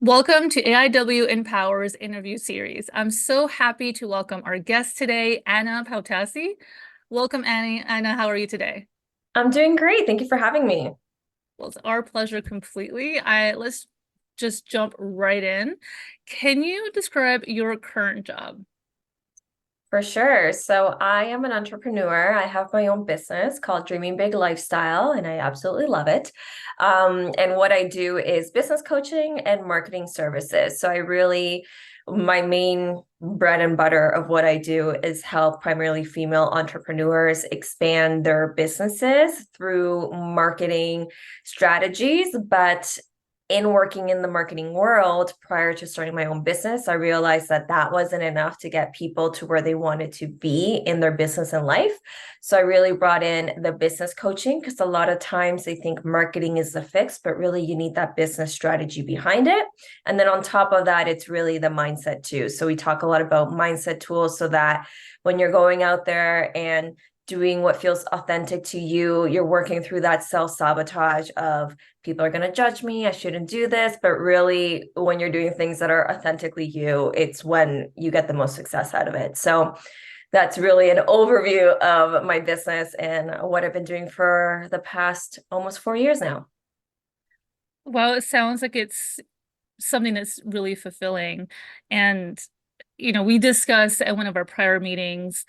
Welcome to AIW Empowers interview series. I'm so happy to welcome our guest today, Ana Pautassi. Welcome, Annie. Anna, how are you today? I'm doing great. Thank you for having me. Well, it's our pleasure completely. Let's just jump right in. Can you describe your current job? For sure. So I am an entrepreneur. I have my own business called Dreaming Big Lifestyle, and I absolutely love it. And what I do is business coaching and marketing services. My main bread and butter of what I do is help primarily female entrepreneurs expand their businesses through marketing strategies. But in working in the marketing world prior to starting my own business, I realized that that wasn't enough to get people to where they wanted to be in their business and life. So I really brought in the business coaching because a lot of times they think marketing is the fix, but really you need that business strategy behind it. And then on top of that, it's really the mindset too. So we talk a lot about mindset tools so that when you're going out there and doing what feels authentic to you, you're working through that self-sabotage of people are going to judge me, I shouldn't do this. But really, when you're doing things that are authentically you, it's when you get the most success out of it. So that's really an overview of my business and what I've been doing for the past almost 4 years now. Well, it sounds like it's something that's really fulfilling. And, we discussed at one of our prior meetings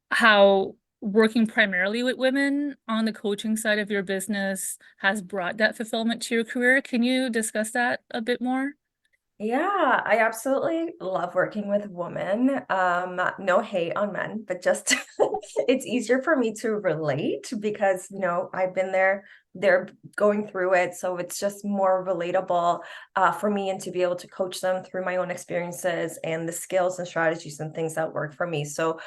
how working primarily with women on the coaching side of your business has brought that fulfillment to your career. Can you discuss that a bit more? Yeah, I absolutely love working with women. No hate on men, but just it's easier for me to relate because, I've been there, they're going through it. So it's just more relatable for me and to be able to coach them through my own experiences and the skills and strategies and things that work for me. So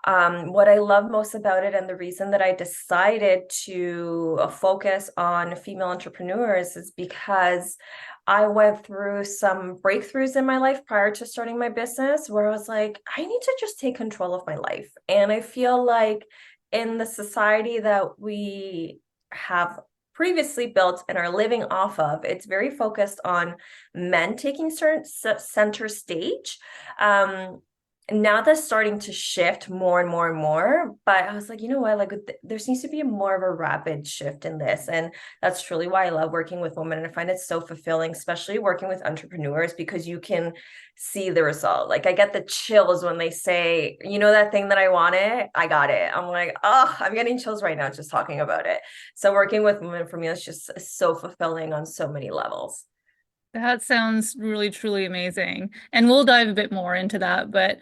what I love most about it and the reason that I decided to focus on female entrepreneurs is because I went through some breakthroughs in my life prior to starting my business where I was like, I need to just take control of my life. And I feel like in the society that we have previously built and are living off of, it's very focused on men taking certain center stage. Now that's starting to shift more and more and more, but I was like, you know what, like there seems to be more of a rapid shift in this, and that's truly why I love working with women, and I find it so fulfilling, especially working with entrepreneurs, because you can see the result. Like I get the chills when they say, that thing that I wanted, I got it. I'm like, oh, I'm getting chills right now just talking about it. So working with women for me is just so fulfilling on so many levels. That sounds really, truly amazing. And we'll dive a bit more into that. But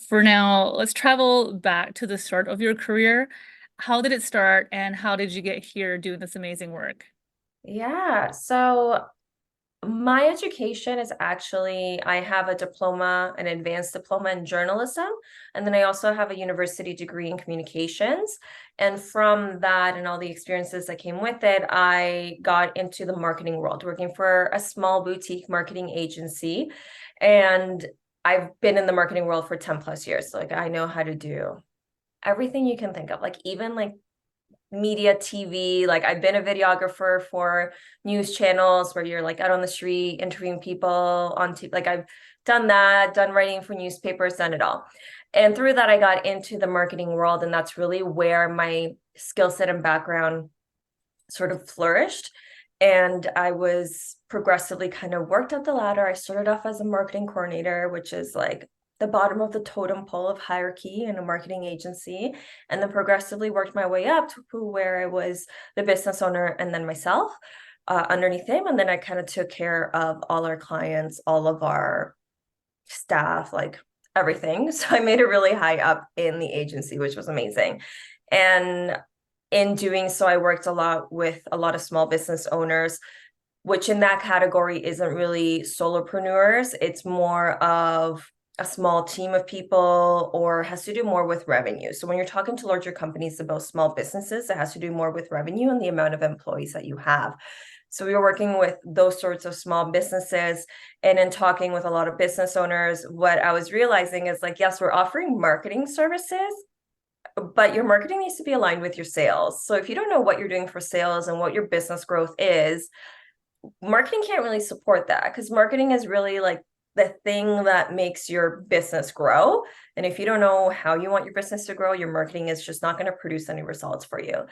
for now, let's travel back to the start of your career. How did it start, and how did you get here doing this amazing work? Yeah, so my education is actually, I have a diploma, an advanced diploma in journalism, and then I also have a university degree in communications. And from that and all the experiences that came with it, I got into the marketing world, working for a small boutique marketing agency. And I've been in the marketing world for 10 plus years. So like I know how to do everything you can think of, like even like media TV. Like I've been a videographer for news channels where you're like out on the street interviewing people on TV. Like I've done that, done writing for newspapers, done it all. And through that, I got into the marketing world, and that's really where my skill set and background sort of flourished. And I was progressively kind of worked up the ladder. I started off as a marketing coordinator, which is like the bottom of the totem pole of hierarchy in a marketing agency, and then progressively worked my way up to where I was the business owner and then myself underneath him. And then I kind of took care of all our clients, all of our staff, like everything. So I made it really high up in the agency, which was amazing. And in doing so, I worked a lot with a lot of small business owners, which in that category isn't really solopreneurs. It's more of a small team of people or has to do more with revenue. So when you're talking to larger companies about small businesses, it has to do more with revenue and the amount of employees that you have. So we were working with those sorts of small businesses, and in talking with a lot of business owners, what I was realizing is like, yes, we're offering marketing services, but your marketing needs to be aligned with your sales. So if you don't know what you're doing for sales and what your business growth is, marketing can't really support that because marketing is really like the thing that makes your business grow. And if you don't know how you want your business to grow, your marketing is just not going to produce any results for you.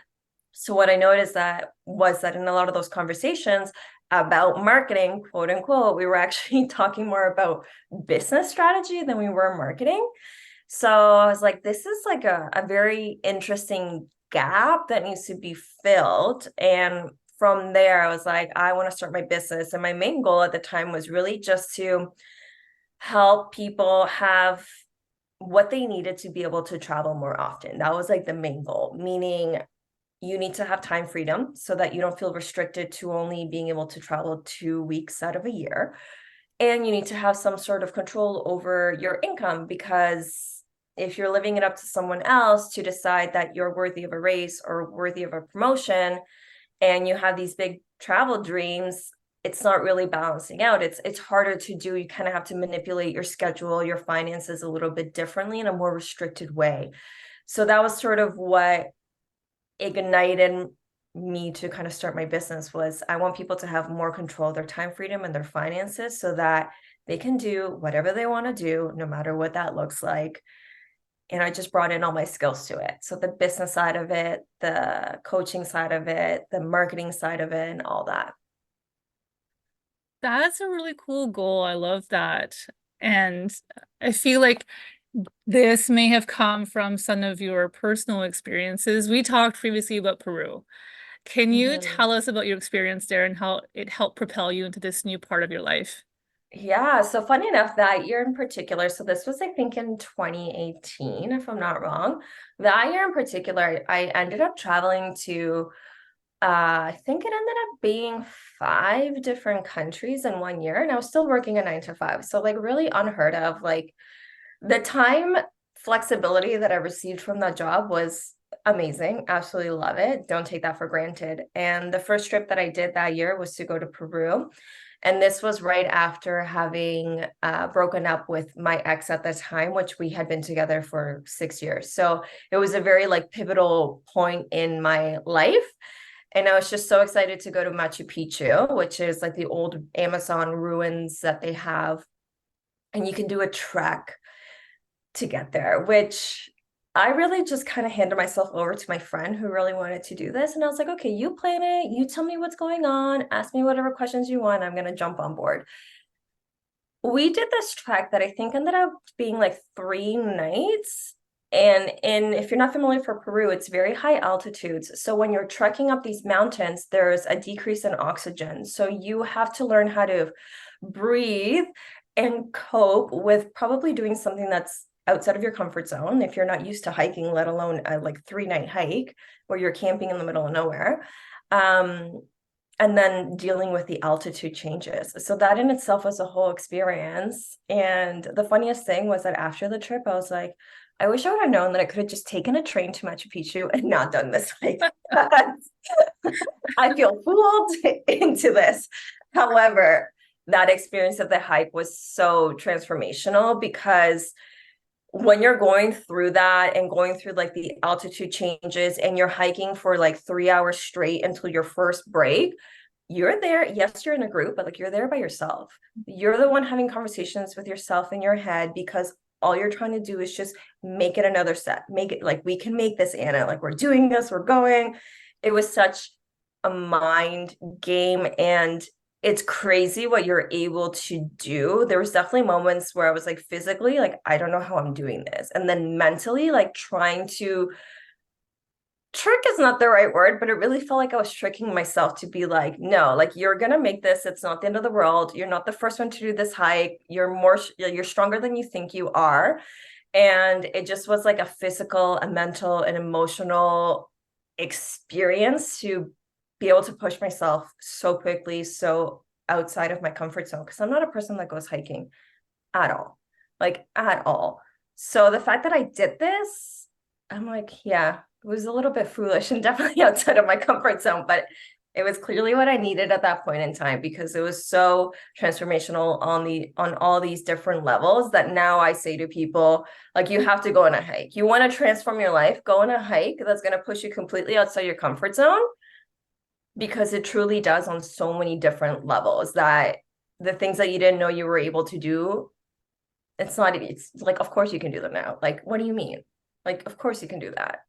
So what I noticed that was that in a lot of those conversations about marketing, quote unquote, we were actually talking more about business strategy than we were marketing. So I was like, this is like a very interesting gap that needs to be filled. And from there, I was like, I want to start my business. And my main goal at the time was really just to help people have what they needed to be able to travel more often. That was like the main goal, meaning you need to have time freedom so that you don't feel restricted to only being able to travel 2 weeks out of a year. And you need to have some sort of control over your income because if you're leaving it up to someone else to decide that you're worthy of a raise or worthy of a promotion and you have these big travel dreams, it's not really balancing out. It's harder to do. You kind of have to manipulate your schedule, your finances a little bit differently in a more restricted way. So that was sort of what ignited me to kind of start my business. Was I want people to have more control of their time freedom and their finances so that they can do whatever they want to do, no matter what that looks like. And I just brought in all my skills to it. So the business side of it, the coaching side of it, the marketing side of it, and all that. That's a really cool goal. I love that. And I feel like this may have come from some of your personal experiences. We talked previously about Peru. Can you Mhm. tell us about your experience there and how it helped propel you into this new part of your life? Yeah, so funny enough, that year in particular, so this was, I think, in 2018, if I'm not wrong. That year in particular, I ended up traveling to, I think it ended up being 5 different countries in one year, and I was still working a 9 to 5. So, like, really unheard of. Like, the time flexibility that I received from that job was amazing. Absolutely love it. Don't take that for granted. And the first trip that I did that year was to go to Peru. And this was right after having broken up with my ex at the time, which we had been together for 6 years. So it was a very like pivotal point in my life. And I was just so excited to go to Machu Picchu, which is like the old Amazon ruins that they have. And you can do a trek to get there, which I really just kind of handed myself over to my friend who really wanted to do this. And I was like, okay, you plan it, you tell me what's going on, ask me whatever questions you want, I'm going to jump on board. We did this trek that I think ended up being like 3 nights. And if you're not familiar for Peru, it's very high altitudes. So when you're trekking up these mountains, there's a decrease in oxygen. So you have to learn how to breathe and cope with probably doing something that's outside of your comfort zone if you're not used to hiking, let alone a like 3 night hike where you're camping in the middle of nowhere. Um, and then dealing with the altitude changes. So that in itself was a whole experience. And the funniest thing was that after the trip, I was like, I wish I would have known that I could have just taken a train to Machu Picchu and not done this hike. I feel fooled into this. However, that experience of the hike was so transformational because when you're going through that and going through like the altitude changes and you're hiking for like 3 hours straight until your first break, you're there. Yes, you're in a group, but like you're there by yourself. You're the one having conversations with yourself in your head because all you're trying to do is just make it another step. Make it like we can make this, Anna. Like we're doing this, we're going. It was such a mind game and it's crazy what you're able to do. There was definitely moments where I was like physically like I don't know how I'm doing this. And then mentally like trying to trick is not the right word, but it really felt like I was tricking myself to be like, no, like you're gonna make this. It's not the end of the world. You're not the first one to do this hike. You're stronger than you think you are. And it just was like a physical, a mental, and emotional experience to be able to push myself so quickly, so outside of my comfort zone. Because I'm not a person that goes hiking at all, like at all. So the fact that I did this, I'm like, yeah, it was a little bit foolish and definitely outside of my comfort zone, but it was clearly what I needed at that point in time because it was so transformational on all these different levels that now I say to people, like, you have to go on a hike. You want to transform your life, go on a hike that's going to push you completely outside your comfort zone. because it truly does on so many different levels that the things that you didn't know you were able to do, it's like, of course you can do them now. Like, what do you mean? Like, of course you can do that.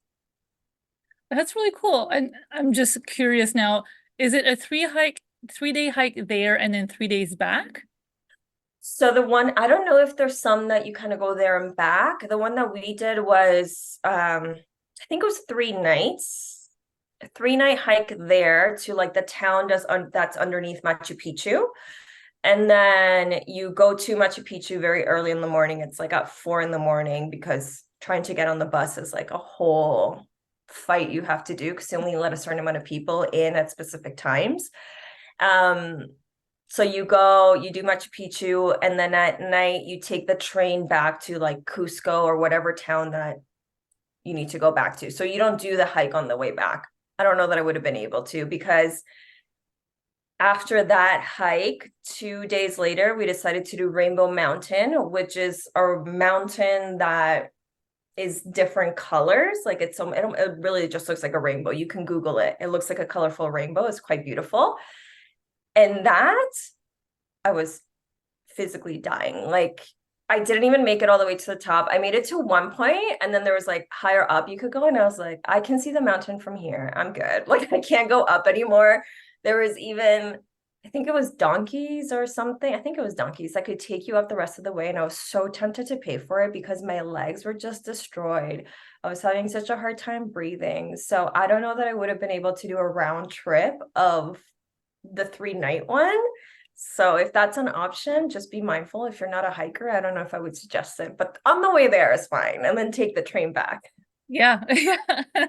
That's really cool. And I'm just curious now, is it a 3-day hike there and then 3 days back? So the one, I don't know if there's some that you kind of go there and back. The one that we did was I think it was 3 nights, a 3 night hike there to like the town that's underneath Machu Picchu. And then you go to Machu Picchu very early in the morning. It's like at 4 in the morning because trying to get on the bus is like a whole fight you have to do because they only let a certain amount of people in at specific times. Um, so you go, you do Machu Picchu, and then at night you take the train back to like Cusco or whatever town that you need to go back to. So you don't do the hike on the way back. I don't know that I would have been able to because after that hike, 2 days later, we decided to do Rainbow Mountain, which is a mountain that is different colors. Like it really just looks like a rainbow. You can Google it. It looks like a colorful rainbow. It's quite beautiful. And that I was physically dying. Like I didn't even make it all the way to the top. I made it to one point, and then there was like higher up you could go, and I was like, I can see the mountain from here. I'm good. Like I can't go up anymore. There was even, I think it was donkeys or something. I think it was donkeys that could take you up the rest of the way, and I was so tempted to pay for it because my legs were just destroyed. I was having such a hard time breathing. So I don't know that I would have been able to do a round trip of the 3 night one. So if that's an option, just be mindful. If you're not a hiker, I don't know if I would suggest it, but on the way there is fine. And then take the train back. Yeah, yeah,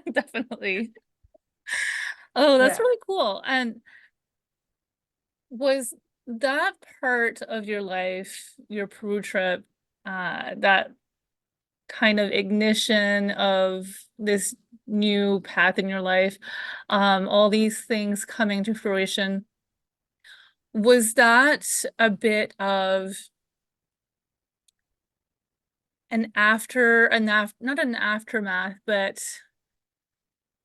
definitely. Oh, that's Yeah. really cool. And was that part of your life, your Peru trip, that kind of ignition of this new path in your life, all these things coming to fruition? Was that a bit of not an aftermath, but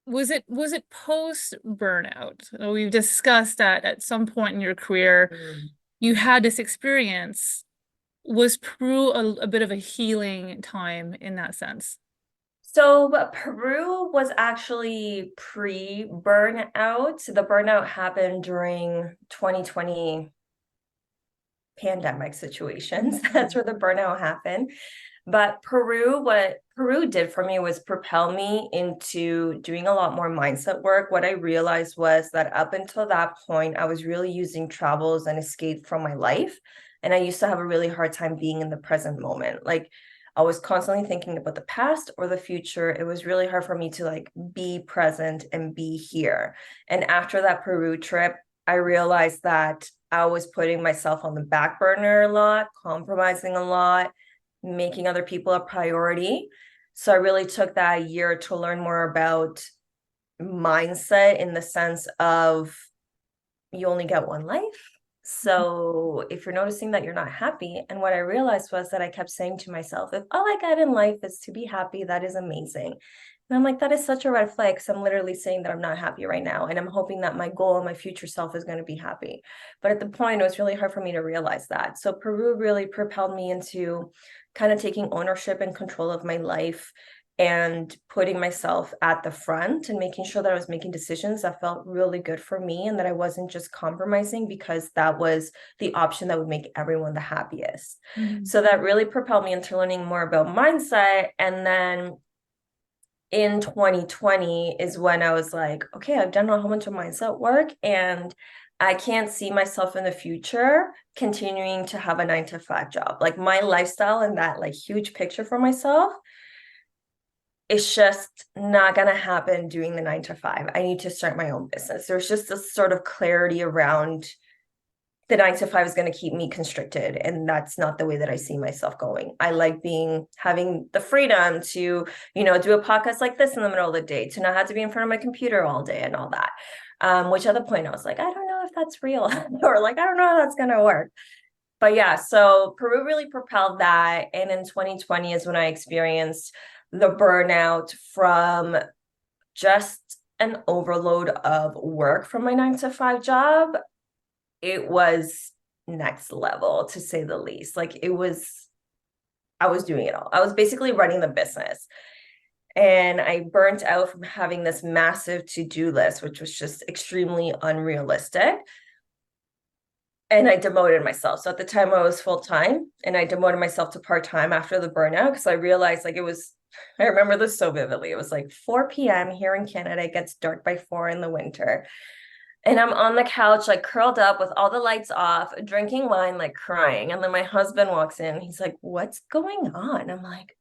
was it post burnout? We've discussed that at some point in your career, Mm. you had this experience. Was Peru a bit of a healing time in that sense? So Peru was actually pre-burnout. The burnout happened during 2020 pandemic situations. That's where the burnout happened. But what Peru did for me was propel me into doing a lot more mindset work. What I realized was that up until that point, I was really using travel as an escape from my life. And I used to have a really hard time being in the present moment. Like I was constantly thinking about the past or the future. It was really hard for me to like be present and be here. And after that Peru trip, I realized that I was putting myself on the back burner a lot, compromising a lot, making other people a priority. So I really took that year to learn more about mindset in the sense of you only get one life. So if you're noticing that you're not happy, and what I realized was that I kept saying to myself, if all I get in life is to be happy, that is amazing. And I'm like, that is such a red flag because I'm literally saying that I'm not happy right now. And I'm hoping that my goal and my future self is going to be happy. But at the point, it was really hard for me to realize that. So Peru really propelled me into kind of taking ownership and control of my life and putting myself at the front and making sure that I was making decisions that felt really good for me and that I wasn't just compromising because that was the option that would make everyone the happiest. Mhm. So that really propelled me into learning more about mindset. And then in 2020 is when I was like, okay, I've done a whole bunch of mindset work and I can't see myself in the future continuing to have a 9 to 5 job. Like my lifestyle and that like huge picture for myself, it's just not going to happen doing the 9 to 5. I need to start my own business. There's just this sort of clarity around the 9 to 5 is going to keep me constricted. And that's not the way that I see myself going. I like having the freedom to, do a podcast like this in the middle of the day, to not have to be in front of my computer all day and all that. Which at the point I was like, I don't know if that's real or like, I don't know how that's going to work. But yeah, so Peru really propelled that. And in 2020 is when I experienced the burnout from just an overload of work from my 9 to 5 job. It was next level, to say the least. Like it was, I was doing it all. I was basically running the business. And I burnt out from having this massive to-do list, which was just extremely unrealistic. And I demoted myself. So at the time I was full-time and I demoted myself to part-time after the burnout because I realized like it was, I remember this so vividly. It was like 4 p.m. here in Canada. It gets dark by 4 in the winter. And I'm on the couch, like curled up with all the lights off, drinking wine, like crying. And then my husband walks in. He's like, "What's going on?" I'm like,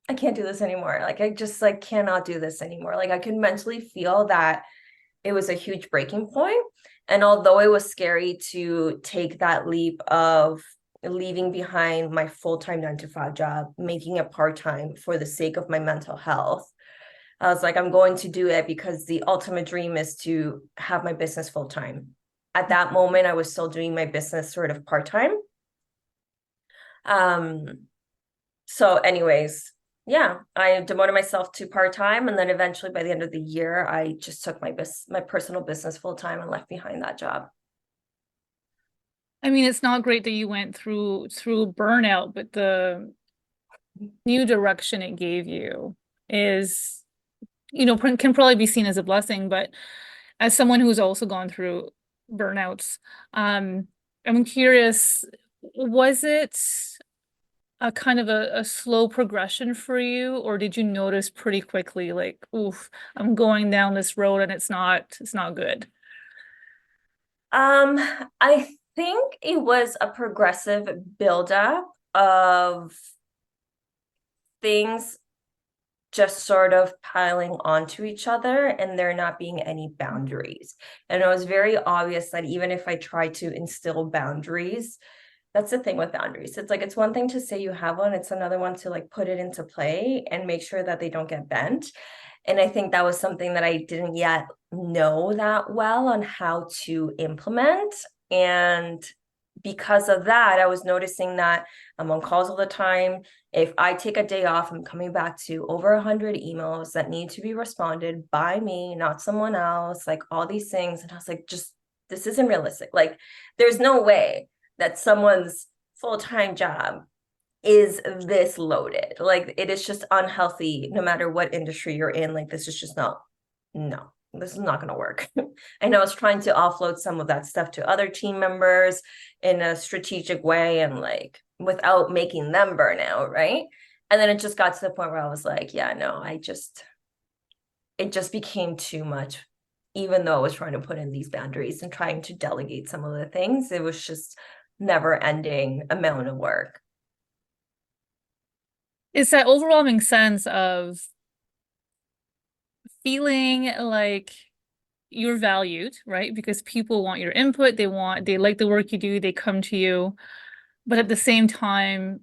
"I can't do this anymore. Like, I just like cannot do this anymore." Like I could mentally feel that it was a huge breaking point. And although it was scary to take that leap of leaving behind my full-time 9 to 5 job, making it part-time for the sake of my mental health, I was like, I'm going to do it because the ultimate dream is to have my business full-time. At that moment, I was still doing my business sort of part-time. Um, so anyways, yeah, I demoted myself to part-time, and then eventually by the end of the year, I just took my personal business full-time and left behind that job. I mean, it's not great that you went through burnout, but the new direction it gave you is, can probably be seen as a blessing. But as someone who's also gone through burnouts, um, I'm curious, was it a kind of a slow progression for you, or did you notice pretty quickly, like, oof, I'm going down this road and it's not good? Um, I think it was a progressive buildup of things just sort of piling onto each other and there not being any boundaries. And it was very obvious that even if I tried to instill boundaries, that's the thing with boundaries. It's like it's one thing to say you have one, it's another one to like put it into play and make sure that they don't get bent. And I think that was something that I didn't yet know that well on how to implement. And because of that, I was noticing that I'm on calls all the time. If I take a day off, I'm coming back to over 100 emails that need to be responded by me, not someone else, like all these things. And I was like, just this isn't realistic. Like, there's no way that someone's full-time job is this loaded. Like it is just unhealthy no matter what industry you're in. Like this is just not, no, this is not going to work. And I was trying to offload some of that stuff to other team members in a strategic way and like without making them burn out, right? And then it just got to the point where I was like, yeah, no, it just became too much. Even though I was trying to put in these boundaries and trying to delegate some of the things, it was just never ending amount of work. It's that overwhelming sense of feeling like you're valued, right? Because people want your input, they like the work you do, they come to you. But at the same time,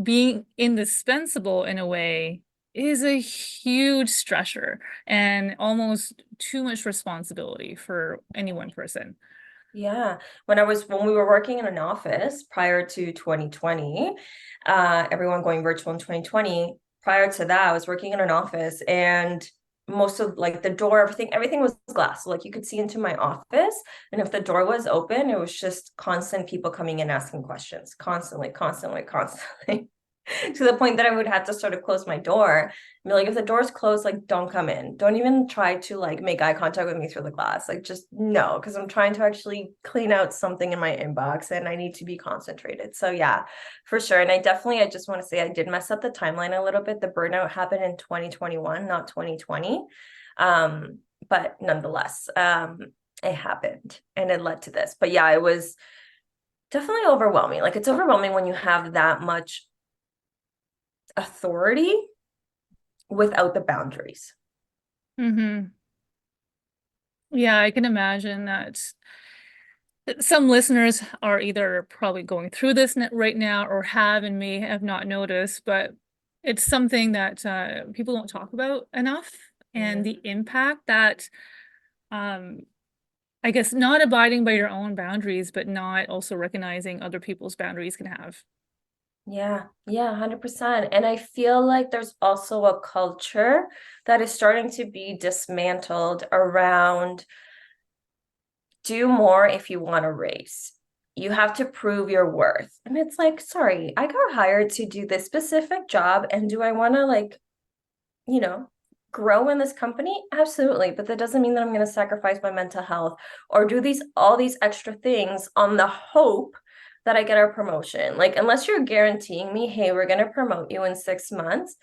being indispensable in a way is a huge stressor and almost too much responsibility for any one person. Yeah. When we were working in an office prior to 2020, everyone going virtual in 2020, prior to that, I was working in an office and most of like the door, everything was glass. So like you could see into my office. And if the door was open, it was just constant people coming in asking questions, constantly, constantly, constantly. To the point that I would have to sort of close my door and be like, if the door's closed, like don't come in. Don't even try to like make eye contact with me through the glass. Like just no, because I'm trying to actually clean out something in my inbox and I need to be concentrated. So yeah, for sure. And I just want to say I did mess up the timeline a little bit. The burnout happened in 2021, not 2020. Um, but nonetheless, it happened and it led to this. But yeah, it was definitely overwhelming. Like it's overwhelming when you have that much authority without the boundaries. Hmm. Yeah, I can imagine that some listeners are either probably going through this right now or have and may have not noticed, but it's something that people don't talk about enough, and Yeah. the impact that um, I guess not abiding by your own boundaries, but not also recognizing other people's boundaries can have. Yeah, yeah, 100%. And I feel like there's also a culture that is starting to be dismantled around do more if you want to race. You have to prove your worth. And it's like, sorry, I got hired to do this specific job. And do I want to, like, you know, grow in this company? Absolutely. But that doesn't mean that I'm going to sacrifice my mental health or do all these extra things on the hope that I get a promotion. Like, unless you're guaranteeing me, hey, we're going to promote you in 6 months.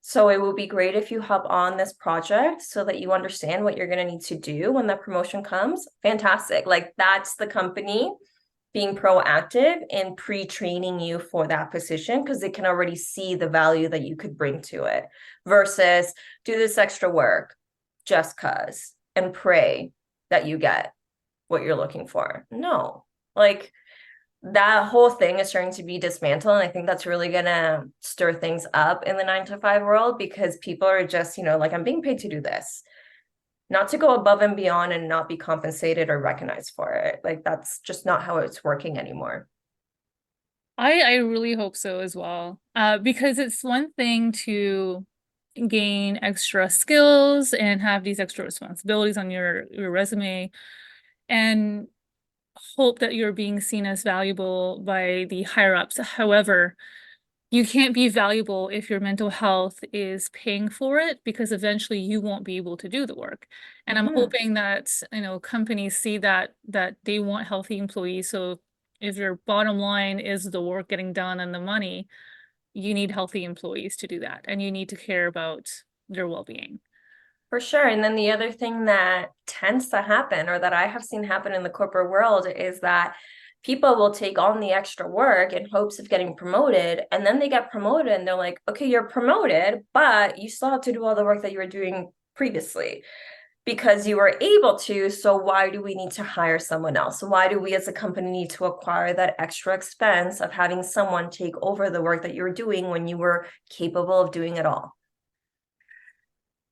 So it will be great if you hop on this project so that you understand what you're going to need to do when that promotion comes. Fantastic. Like, that's the company being proactive and pre-training you for that position because they can already see the value that you could bring to it versus do this extra work just cuz and pray that you get what you're looking for. No. Like, that whole thing is starting to be dismantled. And I think that's really gonna stir things up in the 9 to 5 world because people are just, like, I'm being paid to do this, not to go above and beyond and not be compensated or recognized for it. Like, that's just not how it's working anymore. I really hope so as well. Because it's one thing to gain extra skills and have these extra responsibilities on your resume and hope that you're being seen as valuable by the higher ups. However, you can't be valuable if your mental health is paying for it because eventually you won't be able to do the work. And I'm Mhm. hoping that, companies see that they want healthy employees. So if your bottom line is the work getting done and the money, you need healthy employees to do that. And you need to care about their well-being. For sure. And then the other thing that tends to happen, or that I have seen happen in the corporate world, is that people will take on the extra work in hopes of getting promoted. And then they get promoted and they're like, okay, you're promoted, but you still have to do all the work that you were doing previously because you were able to. So why do we need to hire someone else? Why do we as a company need to acquire that extra expense of having someone take over the work that you were doing when you were capable of doing it all?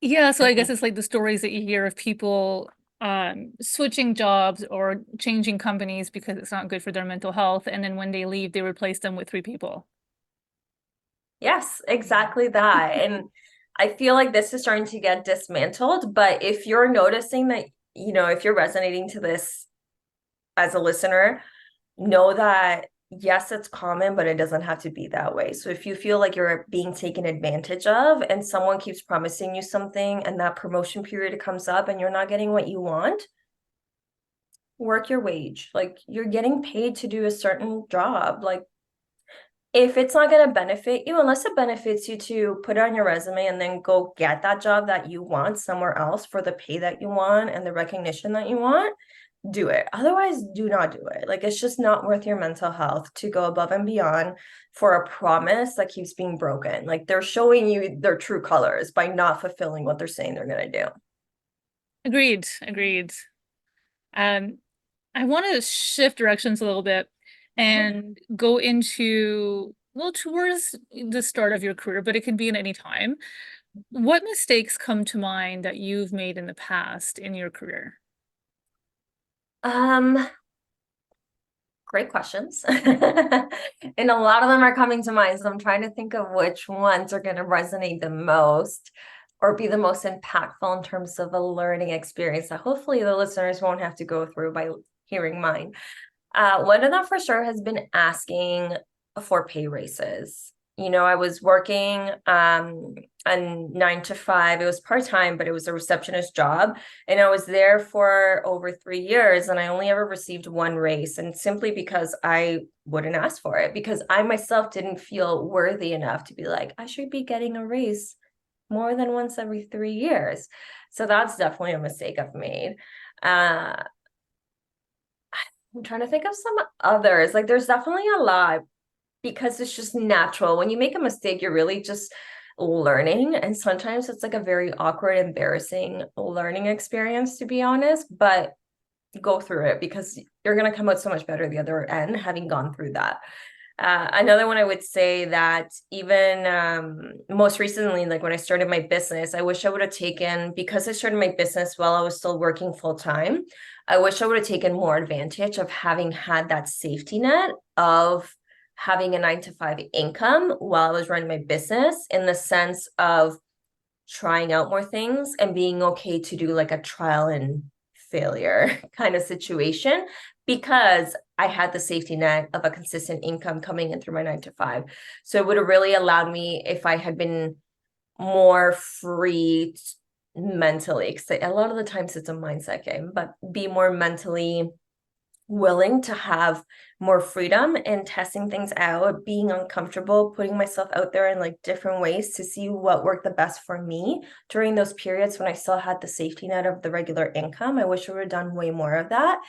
Yeah, so I I guess think it's like the stories that you hear of people switching jobs or changing companies because it's not good for their mental health. And then when they leave, they replace them with three people. yes, exactly that. And I feel like this is starting to get dismantled. But if you're noticing that, if you're resonating to this as a listener, know that yes, it's common, but it doesn't have to be that way. So if you feel like you're being taken advantage of and someone keeps promising you something and that promotion period comes up and you're not getting what you want, work your wage. Like, you're getting paid to do a certain job. Like, if it's not going to benefit you, unless it benefits you to put it on your resume and then go get that job that you want somewhere else for the pay that you want and the recognition that you want, do it. Otherwise, do not do it. Like, it's just not worth your mental health to go above and beyond for a promise that keeps being broken. Like, they're showing you their true colors by not fulfilling what they're saying they're going to do. Agreed, agreed. Um, I want to shift directions a little bit Yeah. and go into, well, towards the start of your career, but it can be at any time. What mistakes come to mind that you've made in the past in your career? Um, Great questions. And a lot of them are coming to mind. So I'm trying to think of which ones are going to resonate the most or be the most impactful in terms of a learning experience that hopefully the listeners won't have to go through by hearing mine. One of them for sure has been asking for pay raises. I was working a 9 to 5. It was part-time, but it was a receptionist job. And I was there for over 3 years, and I only ever received one raise. And simply because I wouldn't ask for it, because I myself didn't feel worthy enough to be like, I should be getting a raise more than once every 3 years. So that's definitely a mistake I've made. Uh, I'm trying to think of some others. Like, there's definitely a lot because it's just natural. When you make a mistake, you're really just learning. And sometimes it's like a very awkward, embarrassing learning experience, to be honest. But go through it because you're going to come out so much better the other end having gone through that. Another one I would say that even most recently, like when I started my business, I wish I would have taken, because I started my business while I was still working full time, I wish I would have taken more advantage of having had that safety net of having a 9 to 5 income while I was running my business, in the sense of trying out more things and being okay to do like a trial and failure kind of situation, because I had the safety net of a consistent income coming in through my 9 to 5. So it would have really allowed me, if I had been more free mentally, because a lot of the times it's a mindset game, but be more mentally willing to have more freedom in testing things out, being uncomfortable, putting myself out there in like different ways to see what worked the best for me during those periods when I still had the safety net of the regular income. I wish I would have done way more of that,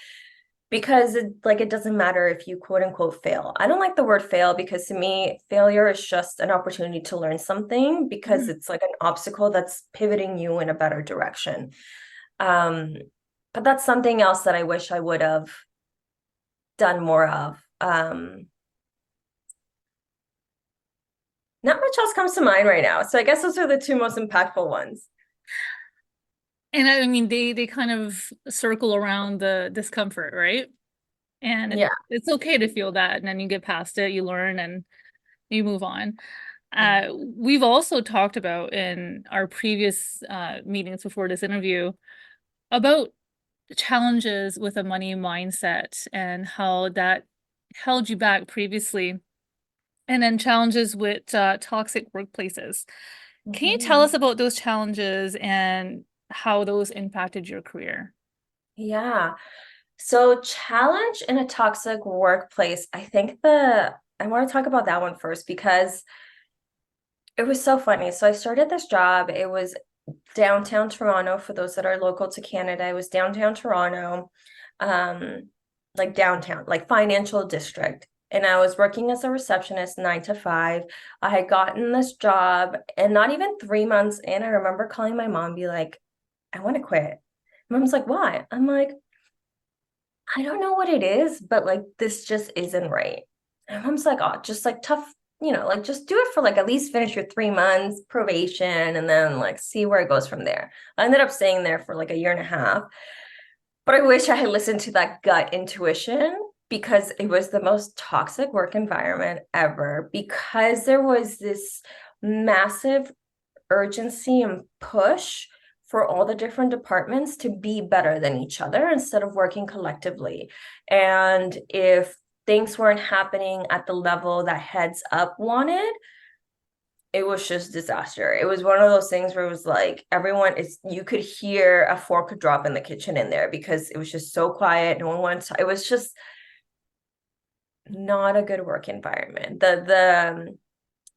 because it doesn't matter if you quote unquote fail. I don't like the word fail, because to me failure is just an opportunity to learn something, because Mhm. it's like an obstacle that's pivoting you in a better direction. um but that's something else that I wish I would have done more of. Not much else comes to mind right now, so I guess those are the two most impactful ones. And I mean, they kind of circle around the discomfort, right? And Yeah. it's okay to feel that, and then you get past it, you learn, and you move on. We've also talked about in our previous meetings before this interview about challenges with a money mindset and how that held you back previously, and then challenges with toxic workplaces. Can you tell us Mhm. about those challenges and how those impacted your career? Yeah. So challenge in a toxic workplace, I think the I want to talk about that one first, because it was so funny. So I started this job. It was downtown Toronto. For those that are local to Canada, it was downtown Toronto, um, like downtown, like financial district. And I was working as a receptionist 9 to 5. I had gotten this job, and not even 3 months in, I remember calling my mom, be like, I want to quit. Mom's like, why? I'm like, I don't know what it is, but like this just isn't right. And mom's like, oh, just like tough, like just do it for like at least finish your 3 months probation and then like see where it goes from there. I ended up staying there for like a year and a half, but I wish I had listened to that gut intuition, because it was the most toxic work environment ever, because there was this massive urgency and push for all the different departments to be better than each other instead of working collectively. And if things weren't happening at the level that heads up wanted, it was just disaster. It was one of those things where it was like everyone is, you could hear a fork drop in the kitchen in there, because it was just so quiet. No one wanted to, it was just not a good work environment.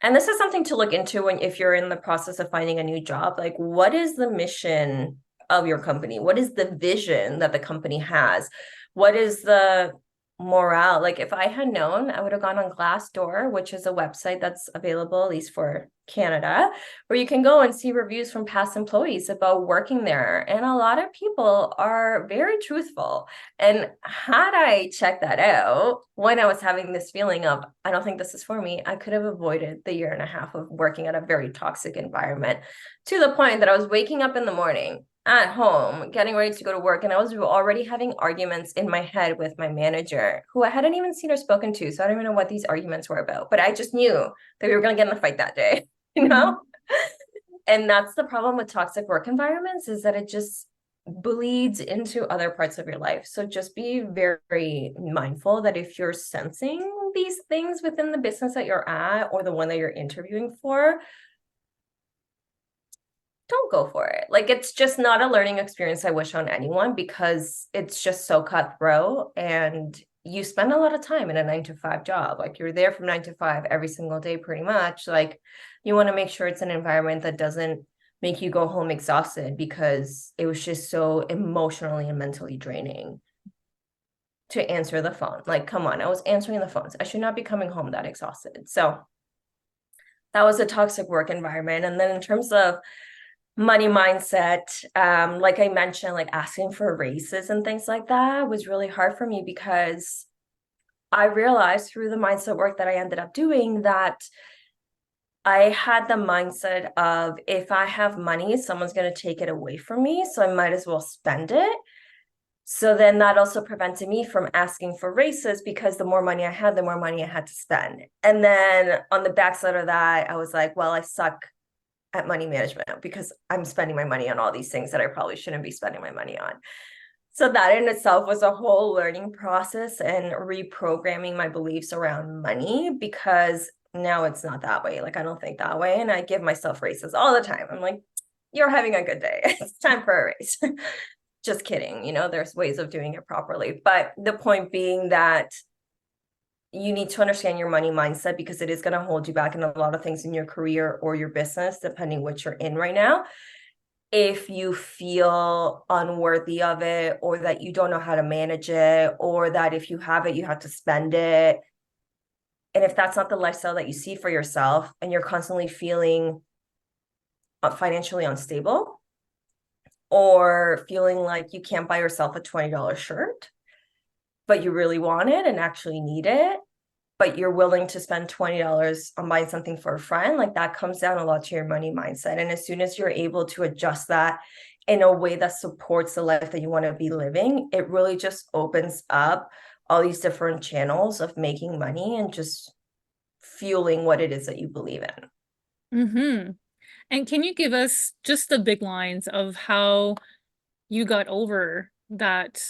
And this is something to look into when, if you're in the process of finding a new job, like what is the mission of your company? What is the vision that the company has? What is the morale? Like if I had known, I would have gone on Glassdoor, which is a website that's available at least for Canada, where you can go and see reviews from past employees about working there. And a lot of people are very truthful. And had I checked that out when I was having this feeling of, I don't think this is for me, I could have avoided the year and a half of working at a very toxic environment, to the point that I was waking up in the morning at home, getting ready to go to work. And I was already having arguments in my head with my manager, who I hadn't even seen or spoken to. So I don't even know what these arguments were about. But I just knew that we were going to get in a fight that day, you Mhm. know? And that's the problem with toxic work environments, is that it just bleeds into other parts of your life. So just be very mindful that if you're sensing these things within the business that you're at, or the one that you're interviewing for, don't go for it. Like it's just not a learning experience I wish on anyone, because it's just so cutthroat, and you spend a lot of time in a 9 to 5 job. Like you're there from 9 to 5 every single day, pretty much. Like you want to make sure it's an environment that doesn't make you go home exhausted, because it was just so emotionally and mentally draining to answer the phone. Like, come on, I was answering the phones. I should not be coming home that exhausted. So that was a toxic work environment. And then in terms of money mindset, like I mentioned, like asking for raises and things like that was really hard for me, because I realized through the mindset work that I ended up doing that I had the mindset of, if I have money, someone's going to take it away from me, so I might as well spend it. So then that also prevented me from asking for raises because the more money I had, the more money I had to spend. And then on the backside of that, I was like, well, I suck at money management because I'm spending my money on all these things that I probably shouldn't be spending my money on. So that in itself was a whole learning process and reprogramming my beliefs around money because now it's not that way. Like I don't think that way. And I give myself raises all the time. I'm like, you're having a good day. It's time for a raise. Just kidding. There's ways of doing it properly. But the point being that you need to understand your money mindset because it is going to hold you back in a lot of things in your career or your business, depending what you're in right now. If you feel unworthy of it, or that you don't know how to manage it, or that if you have it, you have to spend it. And if that's not the lifestyle that you see for yourself and you're constantly feeling financially unstable or feeling like you can't buy yourself a $20 shirt, but you really want it and actually need it, but you're willing to spend $20 on buying something for a friend, like that comes down a lot to your money mindset. And as soon as you're able to adjust that in a way that supports the life that you want to be living, it really just opens up all these different channels of making money and just fueling what it is that you believe in. Mm-hmm. And can you give us just the big lines of how you got over that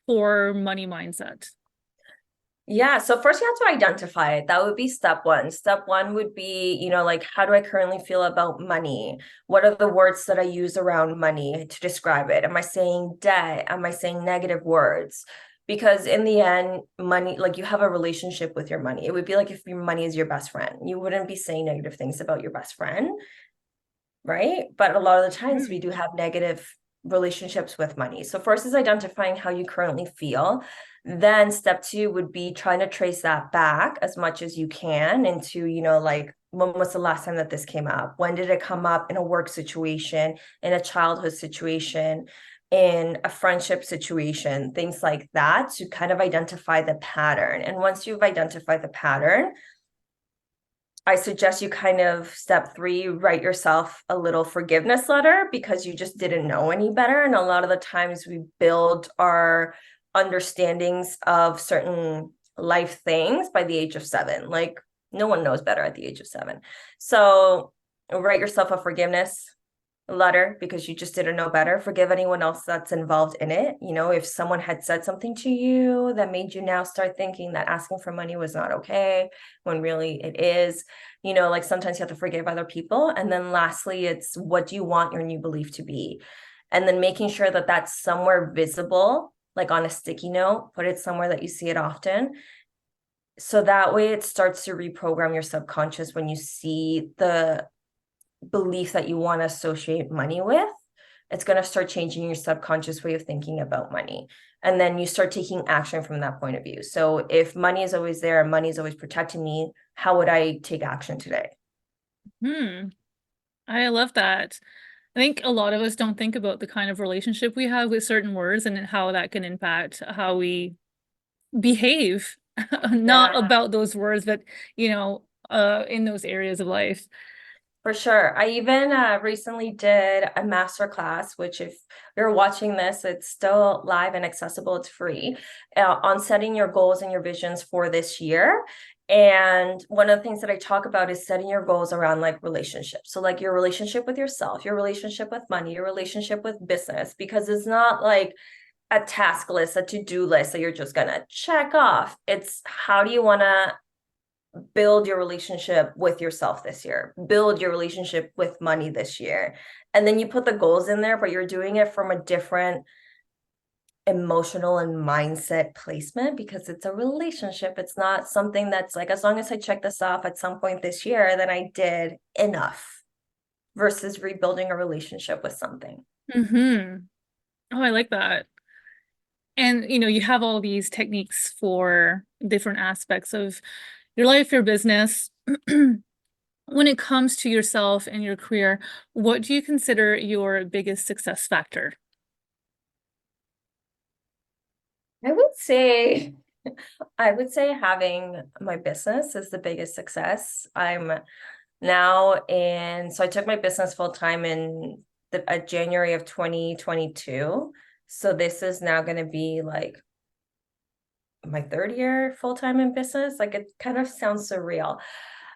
poor money mindset? Yeah. So first you have to identify it. That would be step one. Step one would be, like, how do I currently feel about money? What are the words that I use around money to describe it? Am I saying debt? Am I saying negative words? Because in the end, money, like you have a relationship with your money. It would be like if your money is your best friend. You wouldn't be saying negative things about your best friend, right? But a lot of the times we Mm. do have negative relationships with money. So first is identifying how you currently feel. Then step two would be trying to trace that back as much as you can into, like when was the last time that this came up? When did it come up in a work situation, in a childhood situation, in a friendship situation, things like that to kind of identify the pattern. And once you've identified the pattern, I suggest you kind of step three, write yourself a little forgiveness letter because you just didn't know any better. And a lot of the times we build our understandings of certain life things by the age of 7. Like no one knows better at the age of 7. So write yourself a forgiveness letter because you just didn't know better. Forgive anyone else that's involved in it. If someone had said something to you that made you now start thinking that asking for money was not okay, when really it is, like sometimes you have to forgive other people. And then lastly, it's what do you want your new belief to be? And then making sure that that's somewhere visible, like on a sticky note, put it somewhere that you see it often. So that way it starts to reprogram your subconscious when you see the belief that you want to associate money with, it's going to start changing your subconscious way of thinking about money. And then you start taking action from that point of view. So if money is always there and money is always protecting me, how would I take action today? Hmm. I love that. I think a lot of us don't think about the kind of relationship we have with certain words and how that can impact how we behave. Not Yeah. about those words, but in those areas of life. For sure. I even recently did a master class, which if you're watching this, it's still live and accessible. It's free on setting your goals and your visions for this year. And one of the things that I talk about is setting your goals around like relationships. So like your relationship with yourself, your relationship with money, your relationship with business, because it's not like a task list, a to-do list that you're just going to check off. It's how do you want to build your relationship with yourself this year, build your relationship with money this year. And then you put the goals in there, but you're doing it from a different emotional and mindset placement because it's a relationship. It's not something that's like, as long as I check this off at some point this year, then I did enough versus rebuilding a relationship with something. Mm-hmm. Oh, I like that. And you have all these techniques for different aspects of your life, your business. When it comes to yourself and your career, what do you consider your biggest success factor? I would say I would say having my business is the biggest success. I'm now in, so I took my business full time in January of 2022. So this is now going to be like my third year full-time in business. Like it kind of sounds surreal.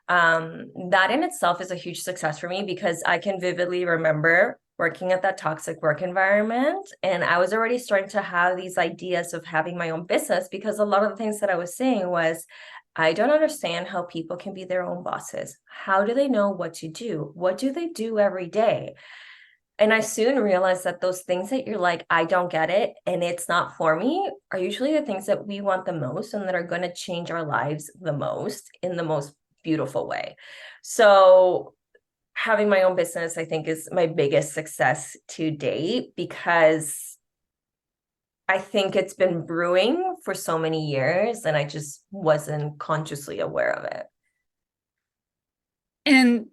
That in itself is a huge success for me because I can vividly remember working at that toxic work environment. And I was already starting to have these ideas of having my own business because a lot of the things that I was saying was, I don't understand how people can be their own bosses. How do they know what to do? What do they do every day? And I soon realized that those things that you're like, I don't get it and it's not for me, are usually the things that we want the most and that are going to change our lives the most in the most beautiful way. So, having my own business, I think, is my biggest success to date because I think it's been brewing for so many years and I just wasn't consciously aware of it. And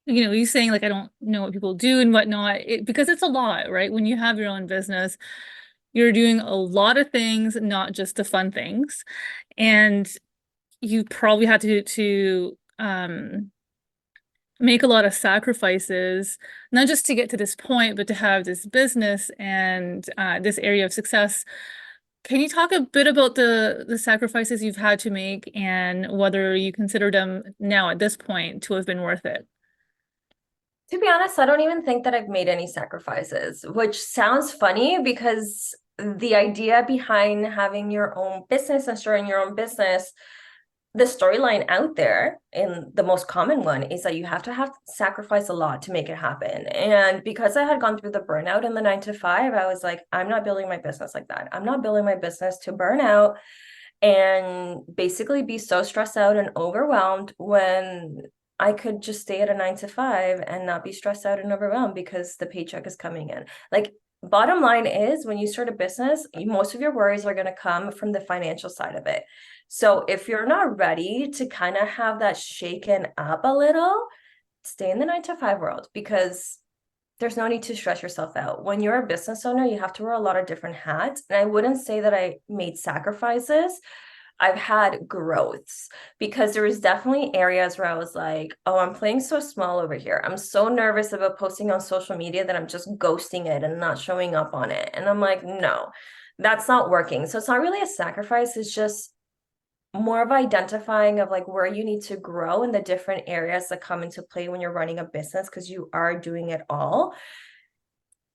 you saying like I don't know what people do and whatnot, because it's a lot, right? When you have your own business, you're doing a lot of things, not just the fun things. And you probably had to make a lot of sacrifices, not just to get to this point, but to have this business and this area of success. Can you talk a bit about the sacrifices you've had to make and whether you consider them now at this point to have been worth it? To be honest, I don't even think that I've made any sacrifices, which sounds funny because the idea behind having your own business and starting your own business, the storyline out there, and the most common one, is that you have sacrifice a lot to make it happen. And because I had gone through the burnout in the 9 to 5, I was like, I'm not building my business like that. I'm not building my business to burn out and basically be so stressed out and overwhelmed when I could just stay at a 9 to 5 and not be stressed out and overwhelmed because the paycheck is coming in. Like, bottom line is when you start a business, most of your worries are going to come from the financial side of it. So if you're not ready to kind of have that shaken up a little, stay in the 9 to 5 world because there's no need to stress yourself out. When you're a business owner, you have to wear a lot of different hats. And I wouldn't say that I made sacrifices. I've had growths because there was definitely areas where I was like, oh, I'm playing so small over here. I'm so nervous about posting on social media that I'm just ghosting it and not showing up on it. And I'm like, no, that's not working. So it's not really a sacrifice. It's just more of identifying of like where you need to grow in the different areas that come into play when you're running a business because you are doing it all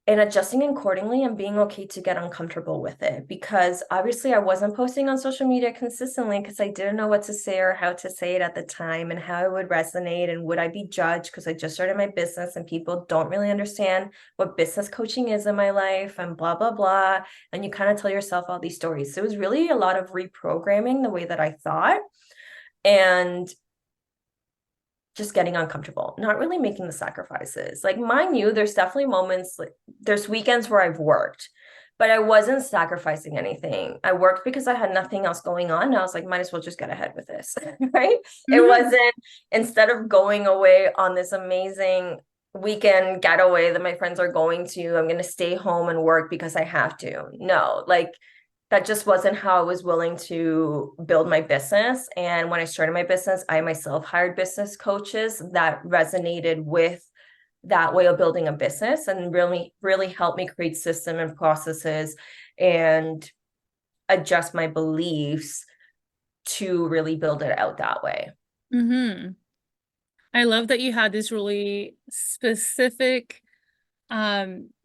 and adjusting accordingly and being okay to get uncomfortable with it because obviously I wasn't posting on social media consistently because I didn't know what to say or how to say it at the time and how it would resonate and would I be judged because I just started my business and people don't really understand what business coaching is in my life and blah blah blah, and you kind of tell yourself all these stories. So it was really a lot of reprogramming the way that I thought and just getting uncomfortable, not really making the sacrifices. Like, mind you, there's definitely moments, like there's weekends where I've worked, but I wasn't sacrificing anything. I worked because I had nothing else going on. And I was like, might as well just get ahead with this, right? It Mhm. wasn't, instead of going away on this amazing weekend getaway that my friends are going to, I'm going to stay home and work because I have to. No, like that just wasn't how I was willing to build my business. And when I started my business, I myself hired business coaches that resonated with that way of building a business and really, really helped me create system and processes and adjust my beliefs to really build it out that way. Mhm. I love that you had this really specific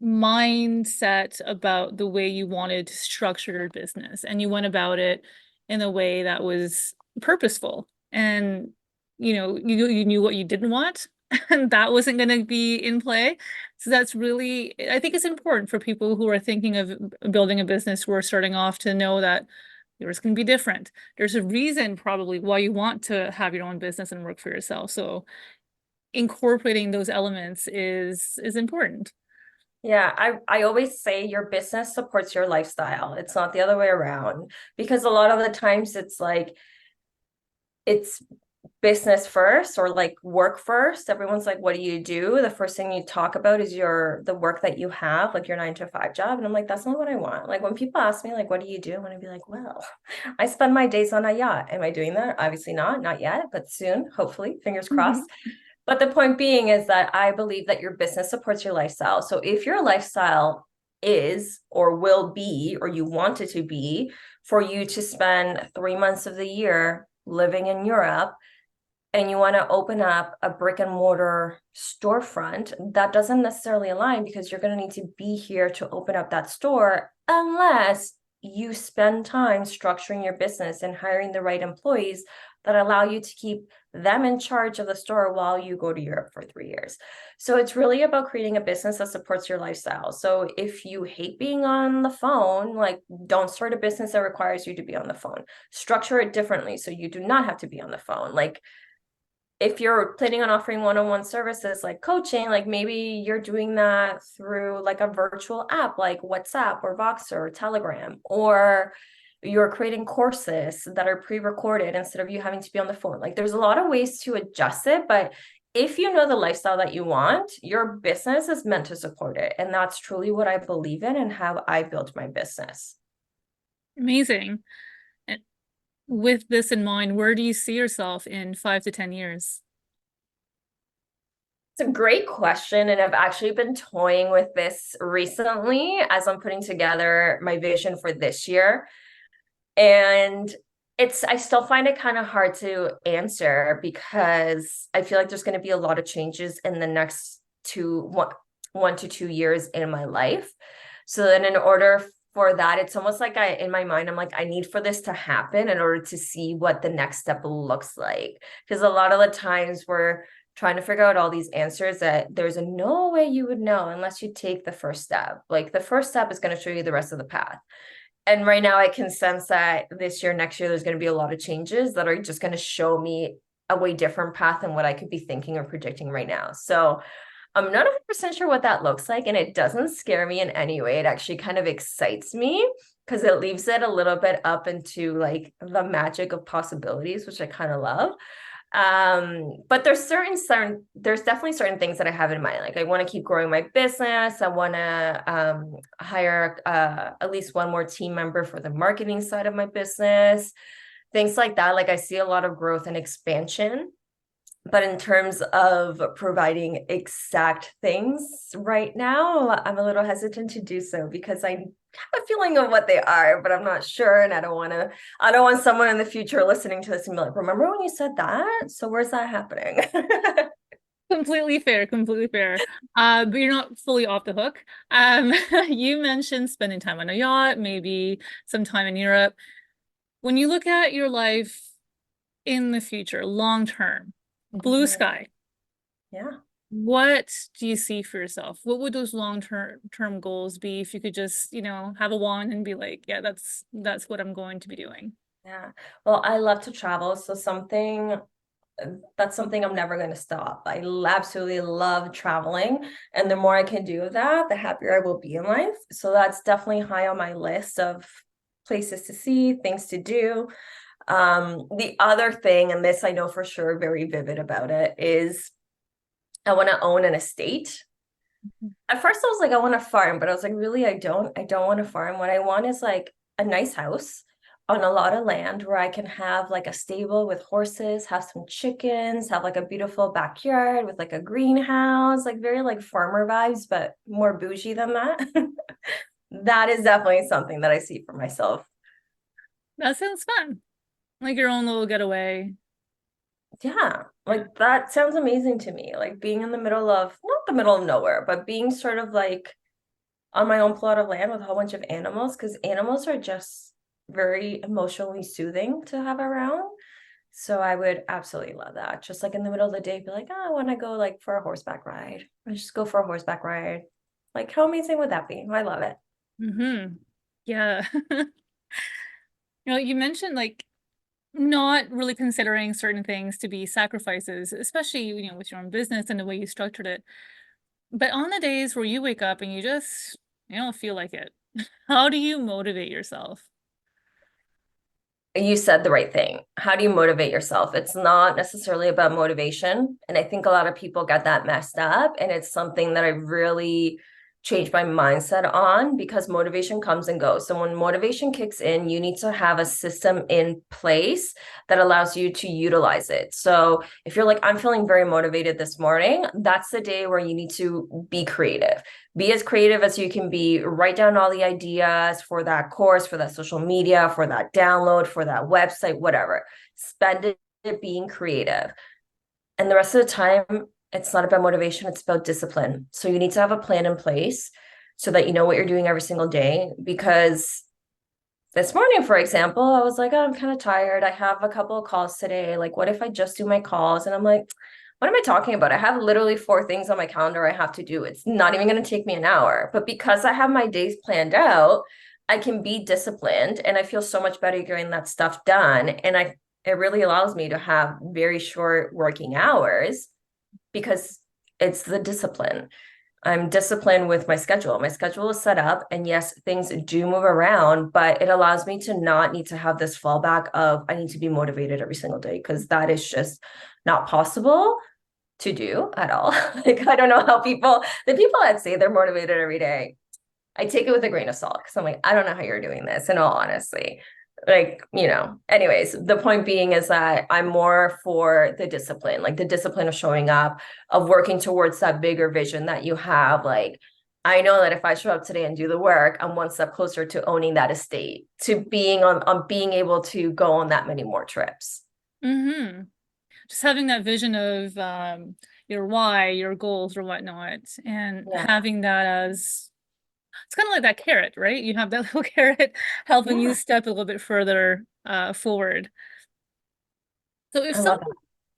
mindset about the way you wanted to structure your business and you went about it in a way that was purposeful and you knew what you didn't want and that wasn't going to be in play. So that's really, I think it's important for people who are thinking of building a business who are starting off to know that yours can be different. There's a reason probably why you want to have your own business and work for yourself. So incorporating those elements is important. Yeah, I always say your business supports your lifestyle. It's not the other way around because a lot of the times it's like it's business first or like work first. Everyone's like, what do you do? The first thing you talk about is the work that you have, like your 9 to 5 job. And I'm like, that's not what I want. Like when people ask me, like, what do you do? I want to be like, well, I spend my days on a yacht. Am I doing that? Obviously not yet, but soon, hopefully, fingers crossed. Mhm. But the point being is that I believe that your business supports your lifestyle. So if your lifestyle is or will be, or you want it to be, for you to spend 3 months of the year living in Europe and you want to open up a brick and mortar storefront, that doesn't necessarily align because you're going to need to be here to open up that store unless you spend time structuring your business and hiring the right employees that allow you to keep them in charge of the store while you go to Europe for 3 years. So it's really about creating a business that supports your lifestyle. So if you hate being on the phone, like don't start a business that requires you to be on the phone. Structure it differently so you do not have to be on the phone. Like if you're planning on offering one-on-one services like coaching, like maybe you're doing that through like a virtual app like WhatsApp or Voxer or Telegram, or you're creating courses that are pre-recorded instead of you having to be on the phone. Like there's a lot of ways to adjust it, but if you know the lifestyle that you want, your business is meant to support it. And that's truly what I believe in and how I built my business. Amazing. And with this in mind, where do you see yourself in 5 to 10 years? It's a great question. And I've actually been toying with this recently as I'm putting together my vision for this year. And I still find it kind of hard to answer because I feel like there's going to be a lot of changes in the next 1 to 2 years in my life. So then in order for that, it's almost like in my mind, I'm like, I need for this to happen in order to see what the next step looks like. Because a lot of the times we're trying to figure out all these answers that there's no way you would know unless you take the first step. Like the first step is going to show you the rest of the path. And right now I can sense that this year, next year, there's going to be a lot of changes that are just going to show me a way different path than what I could be thinking or predicting right now. So I'm not 100% sure what that looks like, and it doesn't scare me in any way. It actually kind of excites me because it leaves it a little bit up into like the magic of possibilities, which I kind of love. But there's definitely certain things that I have in mind. Like I want to keep growing my business. I want to hire at least one more team member for the marketing side of my business, things like that. Like I see a lot of growth and expansion. But in terms of providing exact things right now, I'm a little hesitant to do so because I have a feeling of what they are, but I'm not sure. And I don't want someone in the future listening to this and be like, remember when you said that? So where's that happening? Completely fair, completely fair. But you're not fully off the hook. You mentioned spending time on a yacht, maybe some time in Europe. When you look at your life in the future, long term, blue sky, Yeah. what do you see for yourself? What would those long term goals be if you could just, have a wand and be like, yeah, that's what I'm going to be doing. Yeah. Well, I love to travel. So that's something I'm never going to stop. I absolutely love traveling. And the more I can do of that, the happier I will be in life. So that's definitely high on my list of places to see, things to do. The other thing, and this I know for sure, very vivid about it, is I want to own an estate. At first I was like, I want a farm, but I was like, really, I don't want a farm. What I want is like a nice house on a lot of land where I can have like a stable with horses, have some chickens, have like a beautiful backyard with like a greenhouse, like very like farmer vibes, but more bougie than that. That is definitely something that I see for myself. That sounds fun. Like your own little getaway. Yeah, Yeah. like that sounds amazing to me. Like being in the middle of, not the middle of nowhere, but being sort of like on my own plot of land with a whole bunch of animals, because animals are just very emotionally soothing to have around. So I would absolutely love that. Just like in the middle of the day, be like, oh, I want to go like for a horseback ride. Or just go for a horseback ride. Like, how amazing would that be? I love it. Yeah. You mentioned like not really considering certain things to be sacrifices, especially, with your own business and the way you structured it. But on the days where you wake up and you don't feel like it, how do you motivate yourself? You said the right thing. How do you motivate yourself? It's not necessarily about motivation. And I think a lot of people get that messed up. And it's something that I really change my mindset on because motivation comes and goes. So when motivation kicks in, you need to have a system in place that allows you to utilize it. So if you're like, I'm feeling very motivated this morning, that's the day where you need to be creative. Be as creative as you can be. Write down all the ideas for that course, for that social media, for that download, for that website, whatever. Spend it being creative. And the rest of the time, it's not about motivation, it's about discipline. So you need to have a plan in place so that you know what you're doing every single day. Because this morning, for example, I was like, oh, I'm kind of tired. I have a couple of calls today. Like, what if I just do my calls? And I'm like, what am I talking about? I have literally 4 things on my calendar I have to do. It's not even going to take me an hour. But because I have my days planned out, I can be disciplined and I feel so much better getting that stuff done. And it really allows me to have very short working hours because it's the discipline. I'm disciplined with my schedule. My schedule is set up, and yes, things do move around, but it allows me to not need to have this fallback of I need to be motivated every single day because that is just not possible to do at all. Like, I don't know how the people that say they're motivated every day, I take it with a grain of salt because I'm like, I don't know how you're doing this in all honesty. Like, anyways, the point being is that I'm more for the discipline, like the discipline of showing up, of working towards that bigger vision that you have. Like, I know that if I show up today and do the work, I'm one step closer to owning that estate, to being on being able to go on that many more trips. Mm-hmm. Just having that vision of your why, your goals or whatnot, and Yeah. having that as it's kind of like that carrot, right? You have that little carrot helping you Yeah. step a little bit further forward. So if I love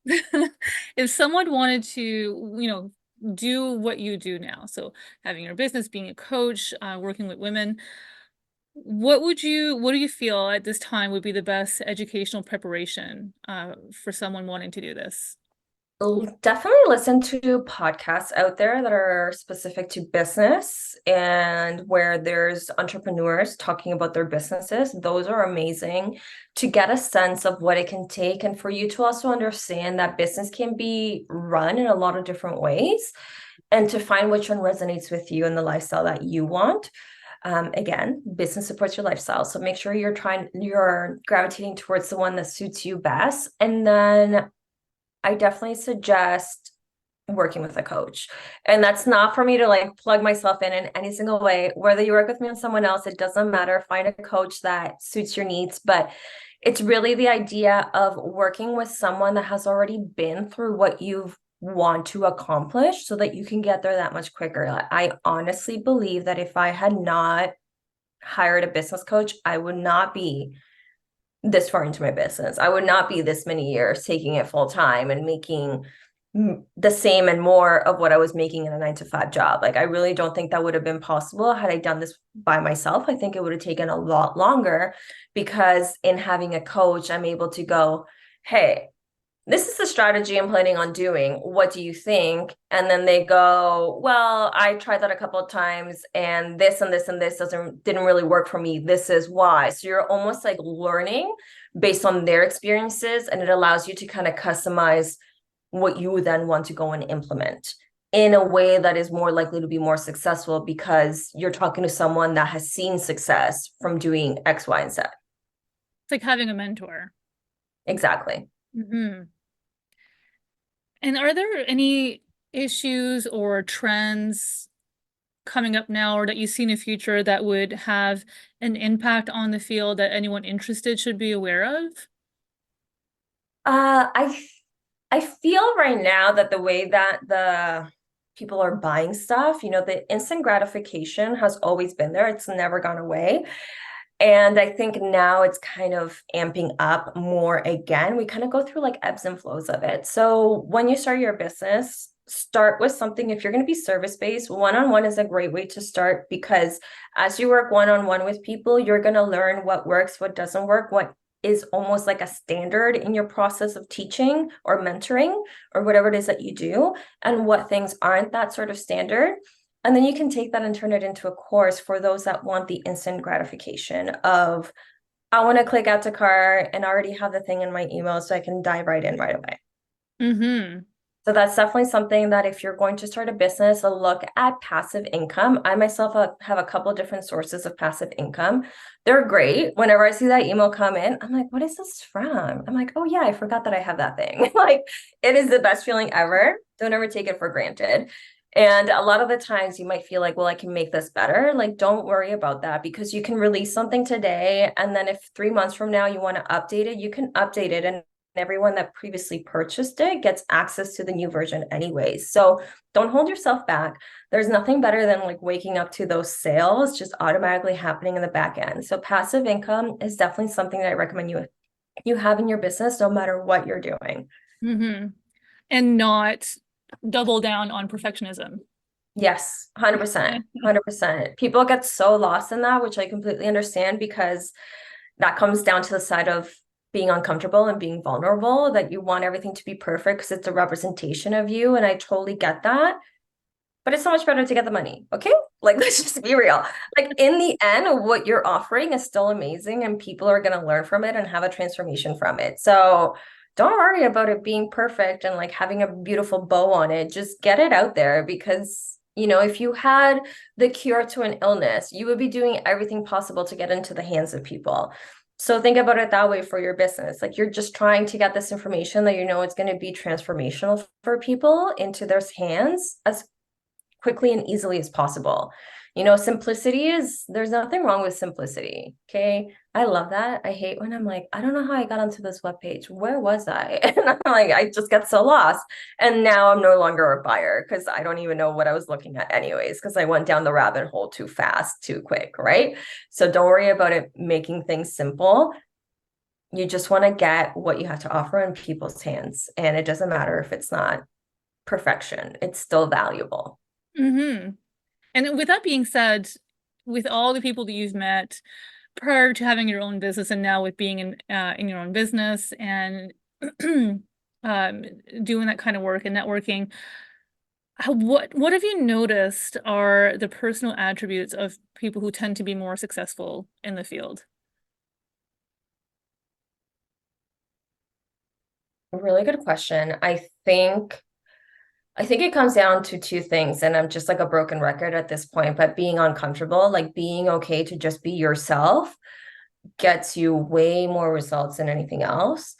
someone if someone wanted to, do what you do now, so having your business, being a coach, working with women, what do you feel at this time would be the best educational preparation for someone wanting to do this? Definitely listen to podcasts out there that are specific to business and where there's entrepreneurs talking about their businesses. Those are amazing to get a sense of what it can take and for you to also understand that business can be run in a lot of different ways and to find which one resonates with you and the lifestyle that you want. Again, business supports your lifestyle. So make sure you're gravitating towards the one that suits you best. And then I definitely suggest working with a coach. And that's not for me to like plug myself in any single way. Whether you work with me and someone else, it doesn't matter. Find a coach that suits your needs. But it's really the idea of working with someone that has already been through what you want to accomplish so that you can get there that much quicker. I honestly believe that if I had not hired a business coach, I would not be this far into my business. I would not be this many years taking it full time and making the same and more of what I was making in a 9 to 5 job. Like, I really don't think that would have been possible had I done this by myself. I think it would have taken a lot longer because in having a coach, I'm able to go, hey, this is the strategy I'm planning on doing. What do you think? And then they go, well, I tried that a couple of times and this and this and this didn't really work for me. This is why. So you're almost like learning based on their experiences, and it allows you to kind of customize what you then want to go and implement in a way that is more likely to be more successful because you're talking to someone that has seen success from doing X, Y, and Z. It's like having a mentor. Exactly. Hmm. And are there any issues or trends coming up now or that you see in the future that would have an impact on the field that anyone interested should be aware of? Uh, I I feel right now that the way that the people are buying stuff, the instant gratification has always been there. It's never gone away. And I think now it's kind of amping up more again. We kind of go through like ebbs and flows of it. So when you start your business, start with something. If you're going to be service-based, one-on-one is a great way to start because as you work one-on-one with people, you're going to learn what works, what doesn't work, what is almost like a standard in your process of teaching or mentoring or whatever it is that you do, and what things aren't that sort of standard. And then you can take that and turn it into a course for those that want the instant gratification of, I want to click add to cart and already have the thing in my email so I can dive right in right away. Mm-hmm. So that's definitely something that if you're going to start a business, a look at passive income. I myself have a couple different sources of passive income. They're great. Whenever I see that email come in, I'm like, what is this from? I'm like, oh yeah, I forgot that I have that thing. Like it is the best feeling ever. Don't ever take it for granted. And a lot of the times you might feel like, well, I can make this better. Like, don't worry about that because you can release something today. And then if 3 months from now you want to update it, you can update it. And everyone that previously purchased it gets access to the new version anyways. So don't hold yourself back. There's nothing better than like waking up to those sales just automatically happening in the back end. So passive income is definitely something that I recommend you have in your business no matter what you're doing. Mm-hmm. And not double down on perfectionism. Yes, 100%. 100%. People get so lost in that, which I completely understand because that comes down to the side of being uncomfortable and being vulnerable, that you want everything to be perfect because it's a representation of you. And I totally get that. But it's so much better to get the money. Okay. Like, let's just be real. Like, in the end, what you're offering is still amazing, and people are going to learn from it and have a transformation from it. So, don't worry about it being perfect and like having a beautiful bow on it. Just get it out there because, if you had the cure to an illness, you would be doing everything possible to get into the hands of people. So think about it that way for your business. Like you're just trying to get this information that it's going to be transformational for people into their hands as quickly and easily as possible. Simplicity there's nothing wrong with simplicity. Okay. I love that. I hate when I'm like, I don't know how I got onto this webpage. Where was I? And I'm like, I just get so lost. And now I'm no longer a buyer because I don't even know what I was looking at anyways, because I went down the rabbit hole too fast, too quick. Right. So don't worry about it making things simple. You just want to get what you have to offer in people's hands. And it doesn't matter if it's not perfection, it's still valuable. Mm-hmm. And with that being said, with all the people that you've met prior to having your own business and now with being in your own business and um, doing that kind of work and networking, what have you noticed are the personal attributes of people who tend to be more successful in the field? Really good question. I think it comes down to two things, and I'm just like a broken record at this point, but being uncomfortable, like being okay to just be yourself gets you way more results than anything else.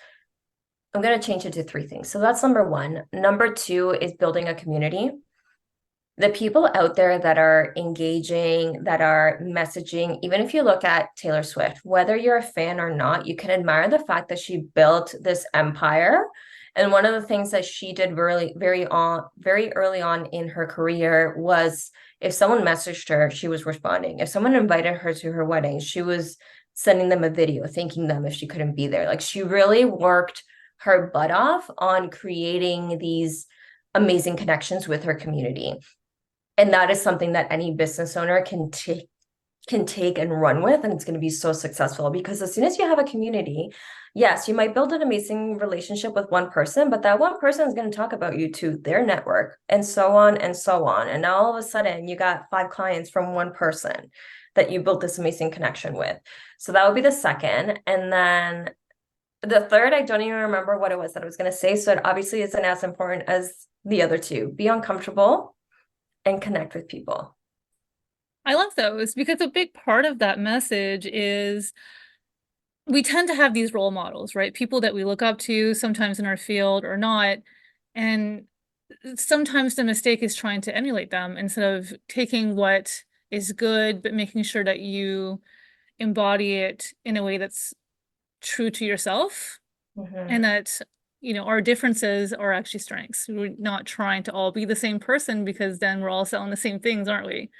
I'm going to change it to three things. So that's number one. Number two is building a community. The people out there that are engaging, that are messaging, even if you look at Taylor Swift, whether you're a fan or not, you can admire the fact that she built this empire. And one of the things that she did very early on in her career was if someone messaged her, she was responding. If someone invited her to her wedding, she was sending them a video, thanking them if she couldn't be there. Like she really worked her butt off on creating these amazing connections with her community. And that is something that any business owner can take and run with, and it's going to be so successful because as soon as you have a community, yes, you might build an amazing relationship with one person, but that one person is going to talk about you to their network and so on and so on. And now all of a sudden you got 5 clients from one person that you built this amazing connection with. So that would be the second. And then the third, I don't even remember what it was that I was going to say, so it obviously isn't as important as the other two. Be uncomfortable and connect with people. I love those because a big part of that message is we tend to have these role models, right? People that we look up to, sometimes in our field or not. And sometimes the mistake is trying to emulate them instead of taking what is good, but making sure that you embody it in a way that's true to yourself Mhm. and that, our differences are actually strengths. We're not trying to all be the same person because then we're all selling the same things, aren't we?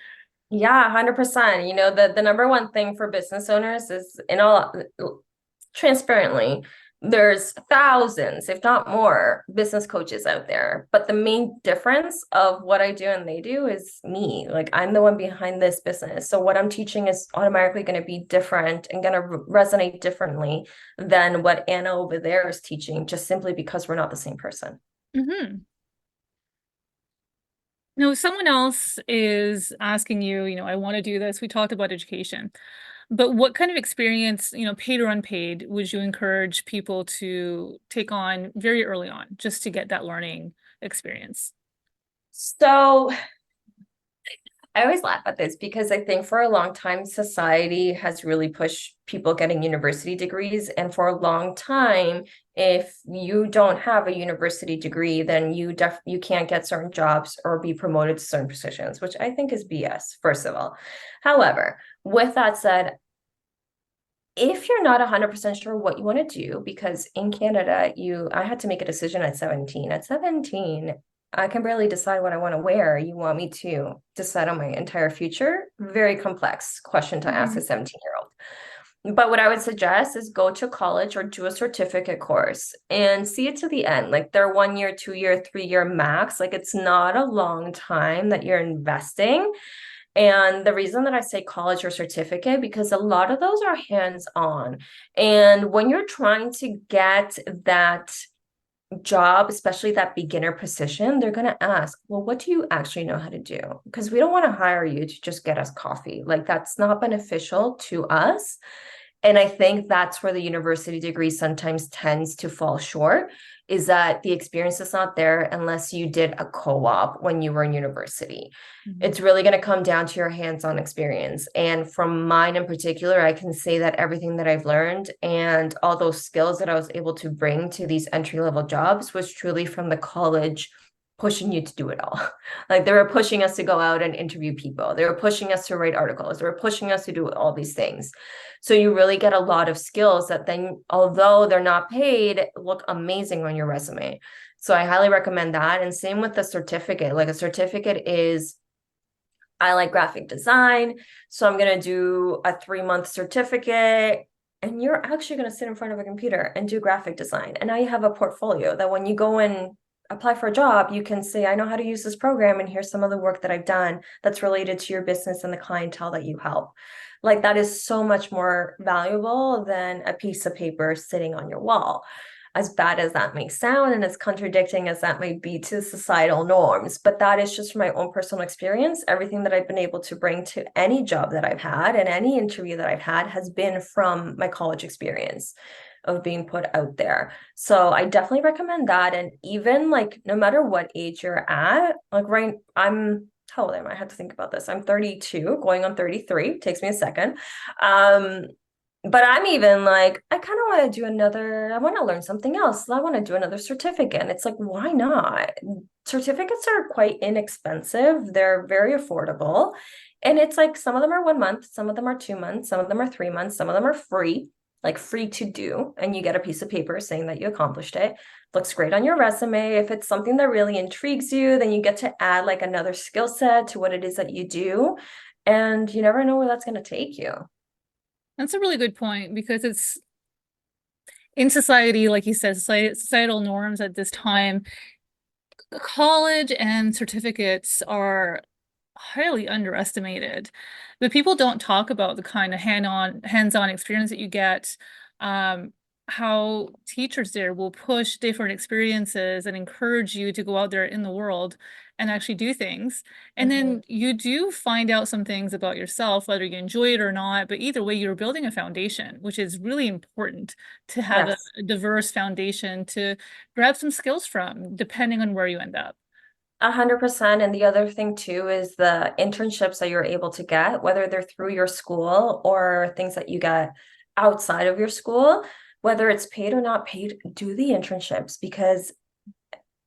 Yeah, 100%. The number one thing for business owners is in all transparently, there's thousands, if not more, business coaches out there. But the main difference of what I do and they do is me. Like I'm the one behind this business. So what I'm teaching is automatically going to be different and going to resonate differently than what Anna over there is teaching, just simply because we're not the same person. Hmm. No, someone else is asking you, I want to do this. We talked about education. But what kind of experience, paid or unpaid, would you encourage people to take on very early on just to get that learning experience? So I always laugh at this because I think for a long time, society has really pushed people getting university degrees. And for a long time, if you don't have a university degree, then you can't get certain jobs or be promoted to certain positions, which I think is BS, first of all. However, with that said, if you're not 100% sure what you want to do, because in Canada, I had to make a decision at 17. At 17, I can barely decide what I want to wear. You want me to decide on my entire future? Very complex question to ask a Mhm. 17-year-old. But what I would suggest is go to college or do a certificate course and see it to the end. Like they're 1 year, 2 year, 3 year max. Like it's not a long time that you're investing. And the reason that I say college or certificate, because a lot of those are hands-on. And when you're trying to get that job, especially that beginner position, they're going to ask, well, what do you actually know how to do? Because we don't want to hire you to just get us coffee. Like that's not beneficial to us. And I think that's where the university degree sometimes tends to fall short, is that the experience is not there unless you did a co-op when you were in university. Mhm. It's really going to come down to your hands-on experience. And from mine in particular, I can say that everything that I've learned and all those skills that I was able to bring to these entry-level jobs was truly from the college pushing you to do it all. Like they were pushing us to go out and interview people. They were pushing us to write articles. They were pushing us to do all these things. So you really get a lot of skills that then, although they're not paid, look amazing on your resume. So I highly recommend that. And same with the certificate. Like a certificate is, I like graphic design. So I'm going to do a 3 month certificate. And you're actually going to sit in front of a computer and do graphic design. And now you have a portfolio that when you go and apply for a job, you can say, I know how to use this program. And here's some of the work that I've done that's related to your business and the clientele that you help. Like that is so much more valuable than a piece of paper sitting on your wall, as bad as that may sound and as contradicting as that may be to societal norms. But that is just from my own personal experience. Everything that I've been able to bring to any job that I've had and any interview that I've had has been from my college experience of being put out there. So I definitely recommend that. And even like no matter what age you're at, like how old am I? I had to think about this. I'm 32, going on 33. Takes me a second. Um, but I'm even like, I kind of want to do I want to learn something else. I want to do another certificate. And it's like, why not? Certificates are quite inexpensive. They're very affordable. And it's like some of them are 1 month, some of them are 2 months, some of them are 3 months, some of them are free, like free to do. And you get a piece of paper saying that you accomplished it. Looks great on your resume. If it's something that really intrigues you, then you get to add like another skill set to what it is that you do. And you never know where that's going to take you. That's a really good point because it's in society, like you said, societal norms at this time, college and certificates are highly underestimated. But people don't talk about the kind of hands-on experience that you get, how teachers there will push different experiences and encourage you to go out there in the world and actually do things. And Mhm. then you do find out some things about yourself, whether you enjoy it or not. But either way, you're building a foundation, which is really important to have a Yes. diverse foundation to grab some skills from, depending on where you end up. 100%. And the other thing too is the internships that you're able to get, whether they're through your school or things that you get outside of your school, whether it's paid or not paid, do the internships because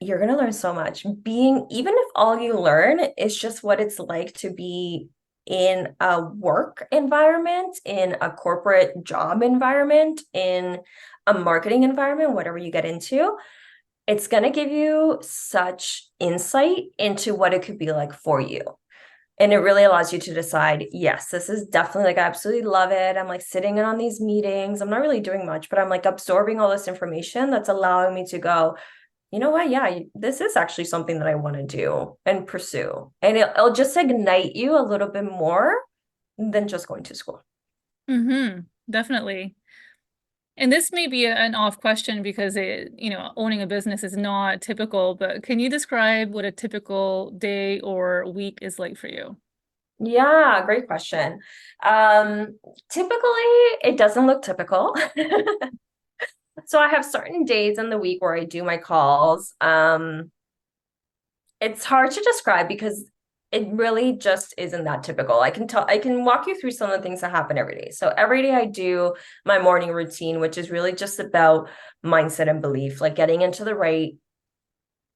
you're going to learn so much. Even if all you learn is just what it's like to be in a work environment, in a corporate job environment, in a marketing environment, whatever you get into, it's going to give you such insight into what it could be like for you. And it really allows you to decide, yes, this is definitely like, I absolutely love it. I'm like sitting in on these meetings. I'm not really doing much, but I'm like absorbing all this information that's allowing me to go, you know what? Yeah, this is actually something that I want to do and pursue. And it'll just ignite you a little bit more than just going to school. Mm-hmm, definitely. And this may be an off question because owning a business is not typical, but can you describe what a typical day or week is like for you? Yeah, great question. Um, Typically, it doesn't look typical. So I have certain days in the week where I do my calls. It's hard to describe because it really just isn't that typical. I can walk you through some of the things that happen every day. So every day I do my morning routine, which is really just about mindset and belief, like getting into the right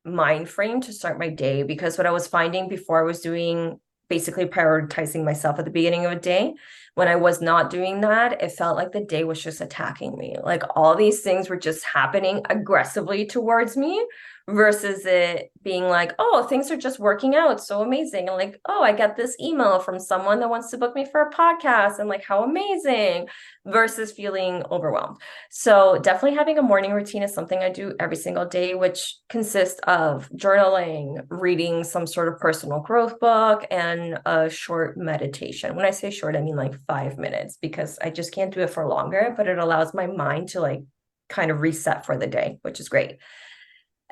mind frame to start my day. Because what I was finding before, I was doing basically prioritizing myself at the beginning of a day. When I was not doing that, it felt like the day was just attacking me. Like all these things were just happening aggressively towards me versus it being like, oh, things are just working out so amazing. And like, oh, I get this email from someone that wants to book me for a podcast, and like, how amazing, versus feeling overwhelmed. So definitely having a morning routine is something I do every single day, which consists of journaling, reading some sort of personal growth book, and a short meditation. When I say short, I mean like 5 minutes, because I just can't do it for longer, but it allows my mind to like kind of reset for the day, which is great.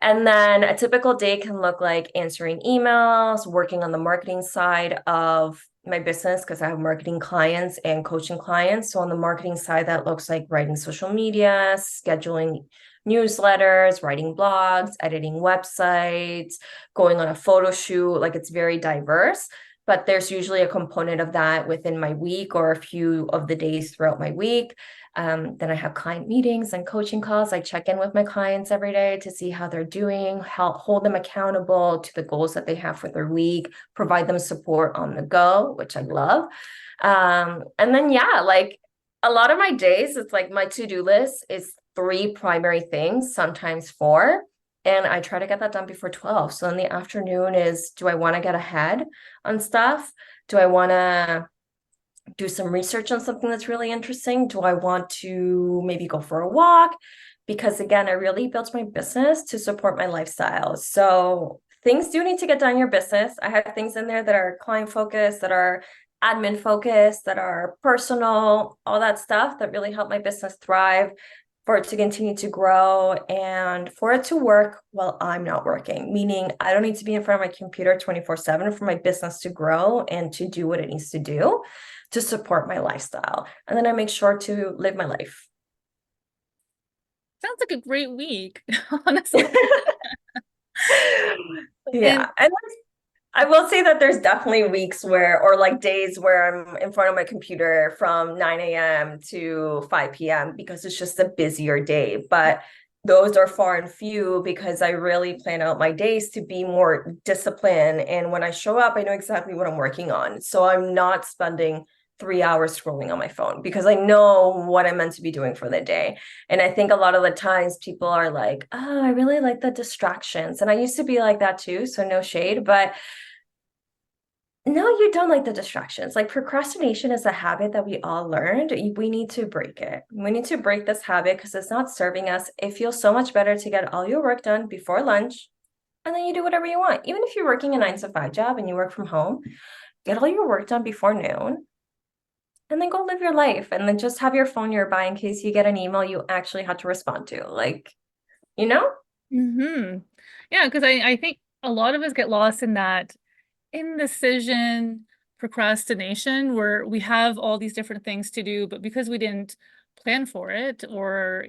And then a typical day can look like answering emails, working on the marketing side of my business because I have marketing clients and coaching clients. So on the marketing side, that looks like writing social media, scheduling newsletters, writing blogs, editing websites, going on a photo shoot. Like it's very diverse, but there's usually a component of that within my week or a few of the days throughout my week. Then I have client meetings and coaching calls. I check in with my clients every day to see how they're doing, help hold them accountable to the goals that they have for their week, provide them support on the go, which I love. And then, yeah, like a lot of my days, it's like my to-do list is three primary things, sometimes four. And I try to get that done before 12. So in the afternoon is, do I want to get ahead on stuff? Do I want to do some research on something that's really interesting? Do I want to maybe go for a walk? Because again, I really built my business to support my lifestyle. So things do need to get done in your business. I have things in there that are client focused, that are admin focused, that are personal, all that stuff that really help my business thrive, for it to continue to grow, and for it to work while I'm not working, meaning I don't need to be in front of my computer 24/7 for my business to grow and to do what it needs to do to support my lifestyle. And then I make sure to live my life. Sounds like a great week, honestly. And Yeah. And I will say that there's definitely weeks where, or like days where I'm in front of my computer from 9 a.m. to 5 p.m. because it's just a busier day. But those are far and few because I really plan out my days to be more disciplined. And when I show up, I know exactly what I'm working on. So I'm not spending 3 hours scrolling on my phone because I know what I'm meant to be doing for the day. And I think a lot of the times people are like, oh, I really like the distractions. And I used to be like that too. So no shade, but no, you don't like the distractions. Like procrastination is a habit that we all learned. We need to break it. We need to break this habit because it's not serving us. It feels so much better to get all your work done before lunch, and then you do whatever you want. Even if you're working a 9 to 5 job and you work from home, get all your work done before noon and then go live your life. And then just have your phone nearby in case you get an email you actually had to respond to. Like, you know? hmm yeah, because I think a lot of us get lost in that indecision, procrastination, where we have all these different things to do, but because we didn't plan for it or,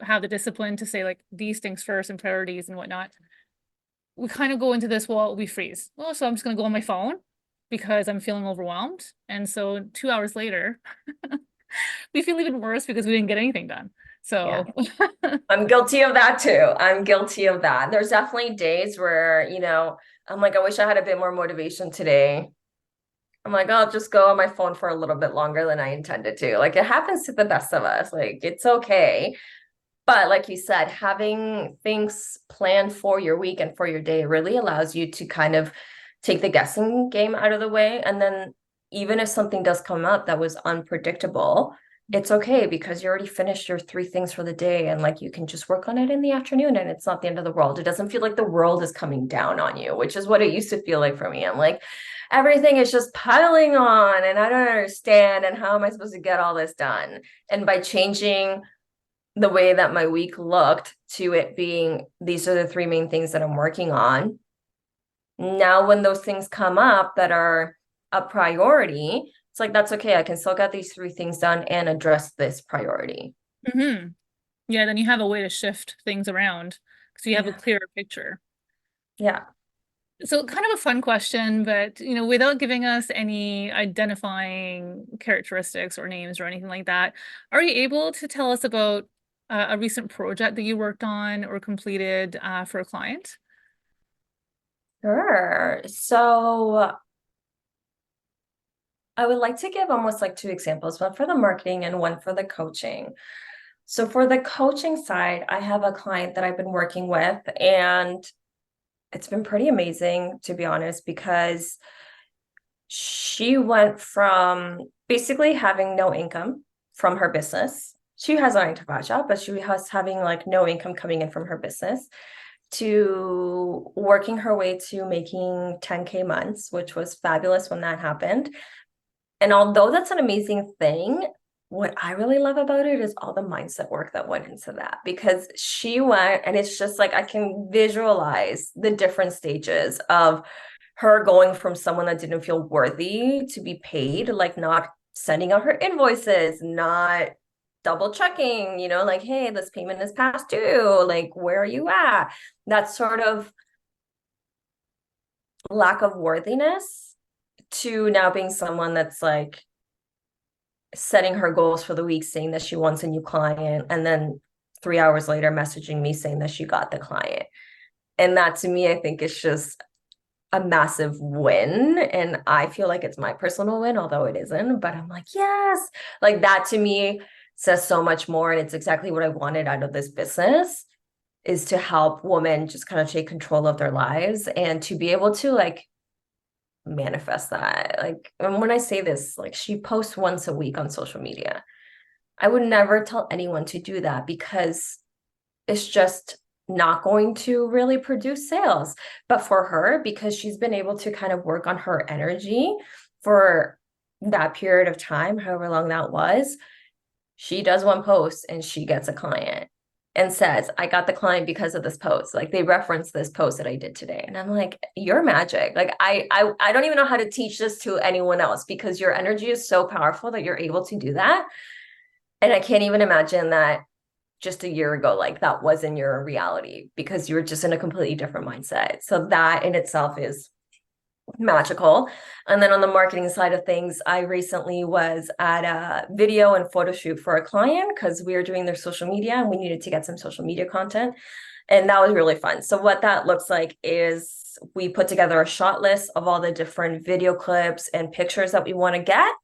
have the discipline to say like these things first and priorities and whatnot, we kind of go into this, well, we freeze. Well, so I'm just going to go on my phone because I'm feeling overwhelmed. And so 2 hours later, we feel even worse because we didn't get anything done. Yeah. So, I'm guilty of that too. I'm guilty of that. There's definitely days where, I'm like, I wish I had a bit more motivation today. I'm like, I'll just go on my phone for a little bit longer than I intended to. Like it happens to the best of us. Like it's okay. But like you said, having things planned for your week and for your day really allows you to kind of take the guessing game out of the way. And then even if something does come up that was unpredictable, it's okay because you already finished your three things for the day, and like you can just work on it in the afternoon and it's not the end of the world. It doesn't feel like the world is coming down on you, which is what it used to feel like for me. I'm like, everything is just piling on and I don't understand. And how am I supposed to get all this done? And by changing the way that my week looked to it being these are the three main things that I'm working on. Now, when those things come up that are a priority, it's like, that's okay. I can still get these three things done and address this priority. Hmm. Yeah, then you have a way to shift things around because you have a Yeah. clearer picture. Yeah. So kind of a fun question, but without giving us any identifying characteristics or names or anything like that, are you able to tell us about a recent project that you worked on or completed for a client? Sure. So I would like to give almost like two examples, one for the marketing and one for the coaching. So for the coaching side, I have a client that I've been working with, and it's been pretty amazing, to be honest, because she went from basically having no income from her business. She has a 9 to 5 job, but she was having like no income coming in from her business to working her way to making 10K months, which was fabulous when that happened. And although that's an amazing thing, what I really love about it is all the mindset work that went into that, because she went and it's just like I can visualize the different stages of her going from someone that didn't feel worthy to be paid, like not sending out her invoices, not double checking, like, hey, this payment is past due, like, where are you at? That sort of lack of worthiness to now being someone that's like setting her goals for the week, saying that she wants a new client, and then 3 hours later messaging me saying that she got the client. And that to me, I think is just a massive win. And I feel like it's my personal win, although it isn't. But I'm like, yes, like that to me says so much more. And it's exactly what I wanted out of this business, is to help women just kind of take control of their lives and to be able to like manifest that. Like, and when I say this, like she posts once a week on social media. I would never tell anyone to do that because it's just not going to really produce sales. But for her, because she's been able to kind of work on her energy for that period of time, however long that was, she does one post and she gets a client and says, I got the client because of this post. Like they reference this post that I did today. And I'm like, you're magic. Like I don't even know how to teach this to anyone else because your energy is so powerful that you're able to do that. And I can't even imagine that just a year ago, like that wasn't your reality because you were just in a completely different mindset. So that in itself is magical. And then on the marketing side of things, I recently was at a video and photo shoot for a client because we were doing their social media and we needed to get some social media content. And that was really fun. So what that looks like is we put together a shot list of all the different video clips and pictures that we want to get,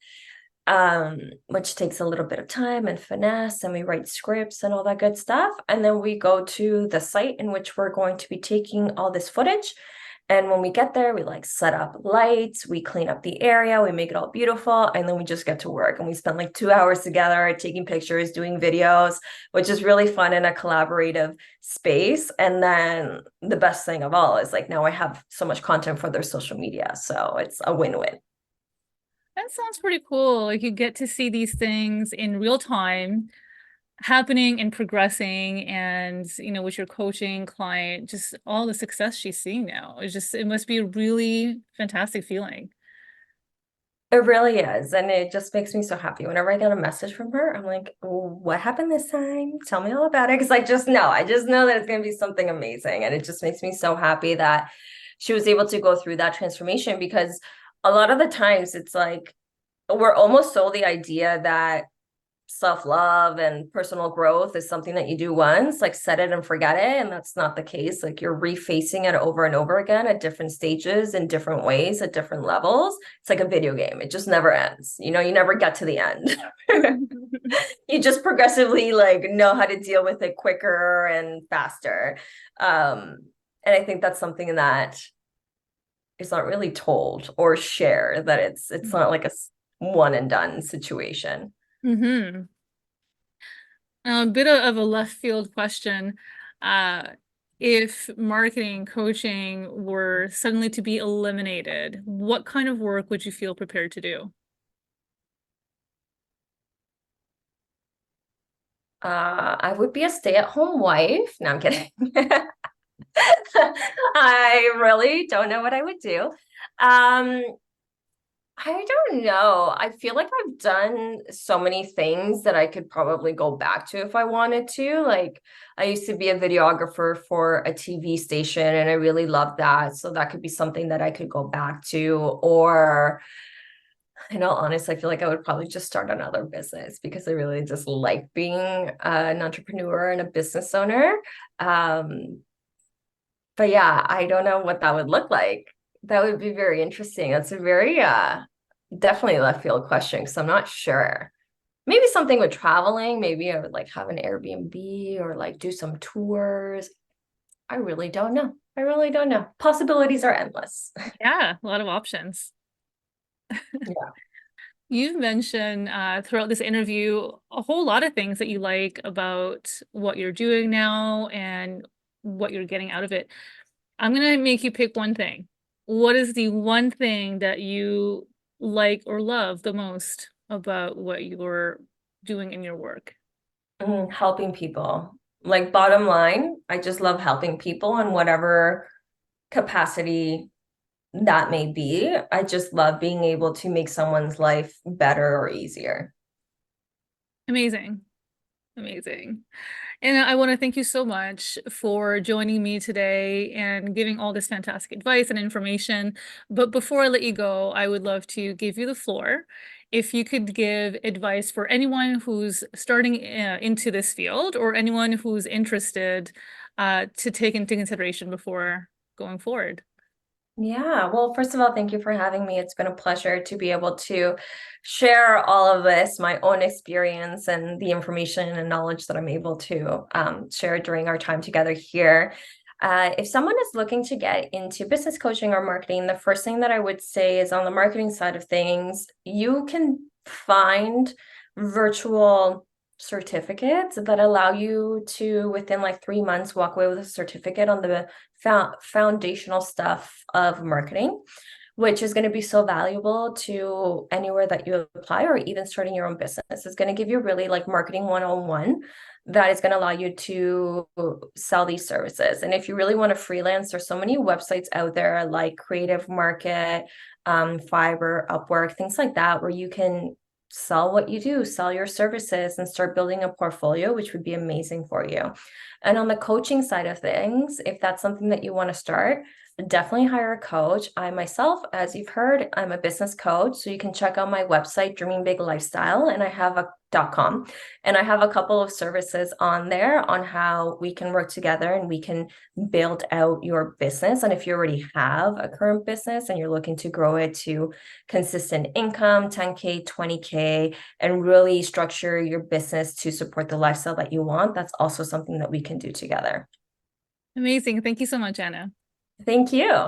which takes a little bit of time and finesse, and we write scripts and all that good stuff. And then we go to the site in which we're going to be taking all this footage. And when we get there, we like set up lights, we clean up the area, we make it all beautiful, and then we just get to work. And we spend like 2 hours together taking pictures, doing videos, which is really fun in a collaborative space. And then the best thing of all is like now I have so much content for their social media. So it's a win-win. That sounds pretty cool. Like you get to see these things in real time happening and progressing and with your coaching client, just all the success she's seeing now. It must be a really fantastic feeling. It really is. And it just makes me so happy. Whenever I get a message from her, I'm like, what happened this time? Tell me all about it. Because I just know that it's going to be something amazing. And it just makes me so happy that she was able to go through that transformation, because a lot of the times it's like we're almost sold the idea that self-love and personal growth is something that you do once, like set it and forget it. And that's not the case. Like you're refacing it over and over again at different stages, in different ways, at different levels. It's like a video game. It just never ends. You never get to the end. You just progressively like know how to deal with it quicker and faster. And I think that's something that is not really told or shared, that it's not like a one and done situation. Hmm. A bit of a left field question. Uh, if marketing coaching were suddenly to be eliminated, what kind of work would you feel prepared to do? I would be a stay-at-home wife. No, I'm kidding. I really don't know what I would do. Um, I don't know. I feel like I've done so many things that I could probably go back to if I wanted to. Like, I used to be a videographer for a TV station and I really loved that. So that could be something that I could go back to. Or, in all honesty, I feel like I would probably just start another business because I really just like being an entrepreneur and a business owner. Um, but yeah, I don't know what that would look like. That would be very interesting. That's a very definitely left field question because I'm not sure. Maybe something with traveling. Maybe I would like have an Airbnb or like do some tours. I really don't know. I really don't know. Possibilities are endless. Yeah, a lot of options. Yeah. You've mentioned throughout this interview a whole lot of things that you like about what you're doing now and what you're getting out of it. I'm gonna make you pick one thing. What is the one thing that you like or love the most about what you're doing in your work? Helping people. Like bottom line, I just love helping people in whatever capacity that may be. I just love being able to make someone's life better or easier. Amazing. Amazing. And I want to thank you so much for joining me today and giving all this fantastic advice and information. But before I let you go, I would love to give you the floor. If you could give advice for anyone who's starting into this field or anyone who's interested to take into consideration before going forward. Yeah, well, first of all, thank you for having me. It's been a pleasure to be able to share all of this, my own experience, and the information and knowledge that I'm able to share during our time together here. If someone is looking to get into business coaching or marketing, the first thing that I would say is on the marketing side of things, you can find virtual certificates that allow you to, within like 3 months, walk away with a certificate on the foundational stuff of marketing, which is going to be so valuable to anywhere that you apply or even starting your own business. It's going to give you really like marketing 101 that is going to allow you to sell these services. And if you really want to freelance, there's so many websites out there like Creative Market, Fiverr, Upwork, things like that, where you can sell what you do, sell your services, and start building a portfolio, which would be amazing for you. And on the coaching side of things, if that's something that you want to start, definitely hire a coach. I myself, as you've heard, I'm a business coach. So you can check out my website, Dreaming Big Lifestyle, and I have a .com. And I have a couple of services on there on how we can work together and we can build out your business. And if you already have a current business and you're looking to grow it to consistent income, 10K, 20K, and really structure your business to support the lifestyle that you want, that's also something that we can do together. Amazing. Thank you so much, Anna. Thank you.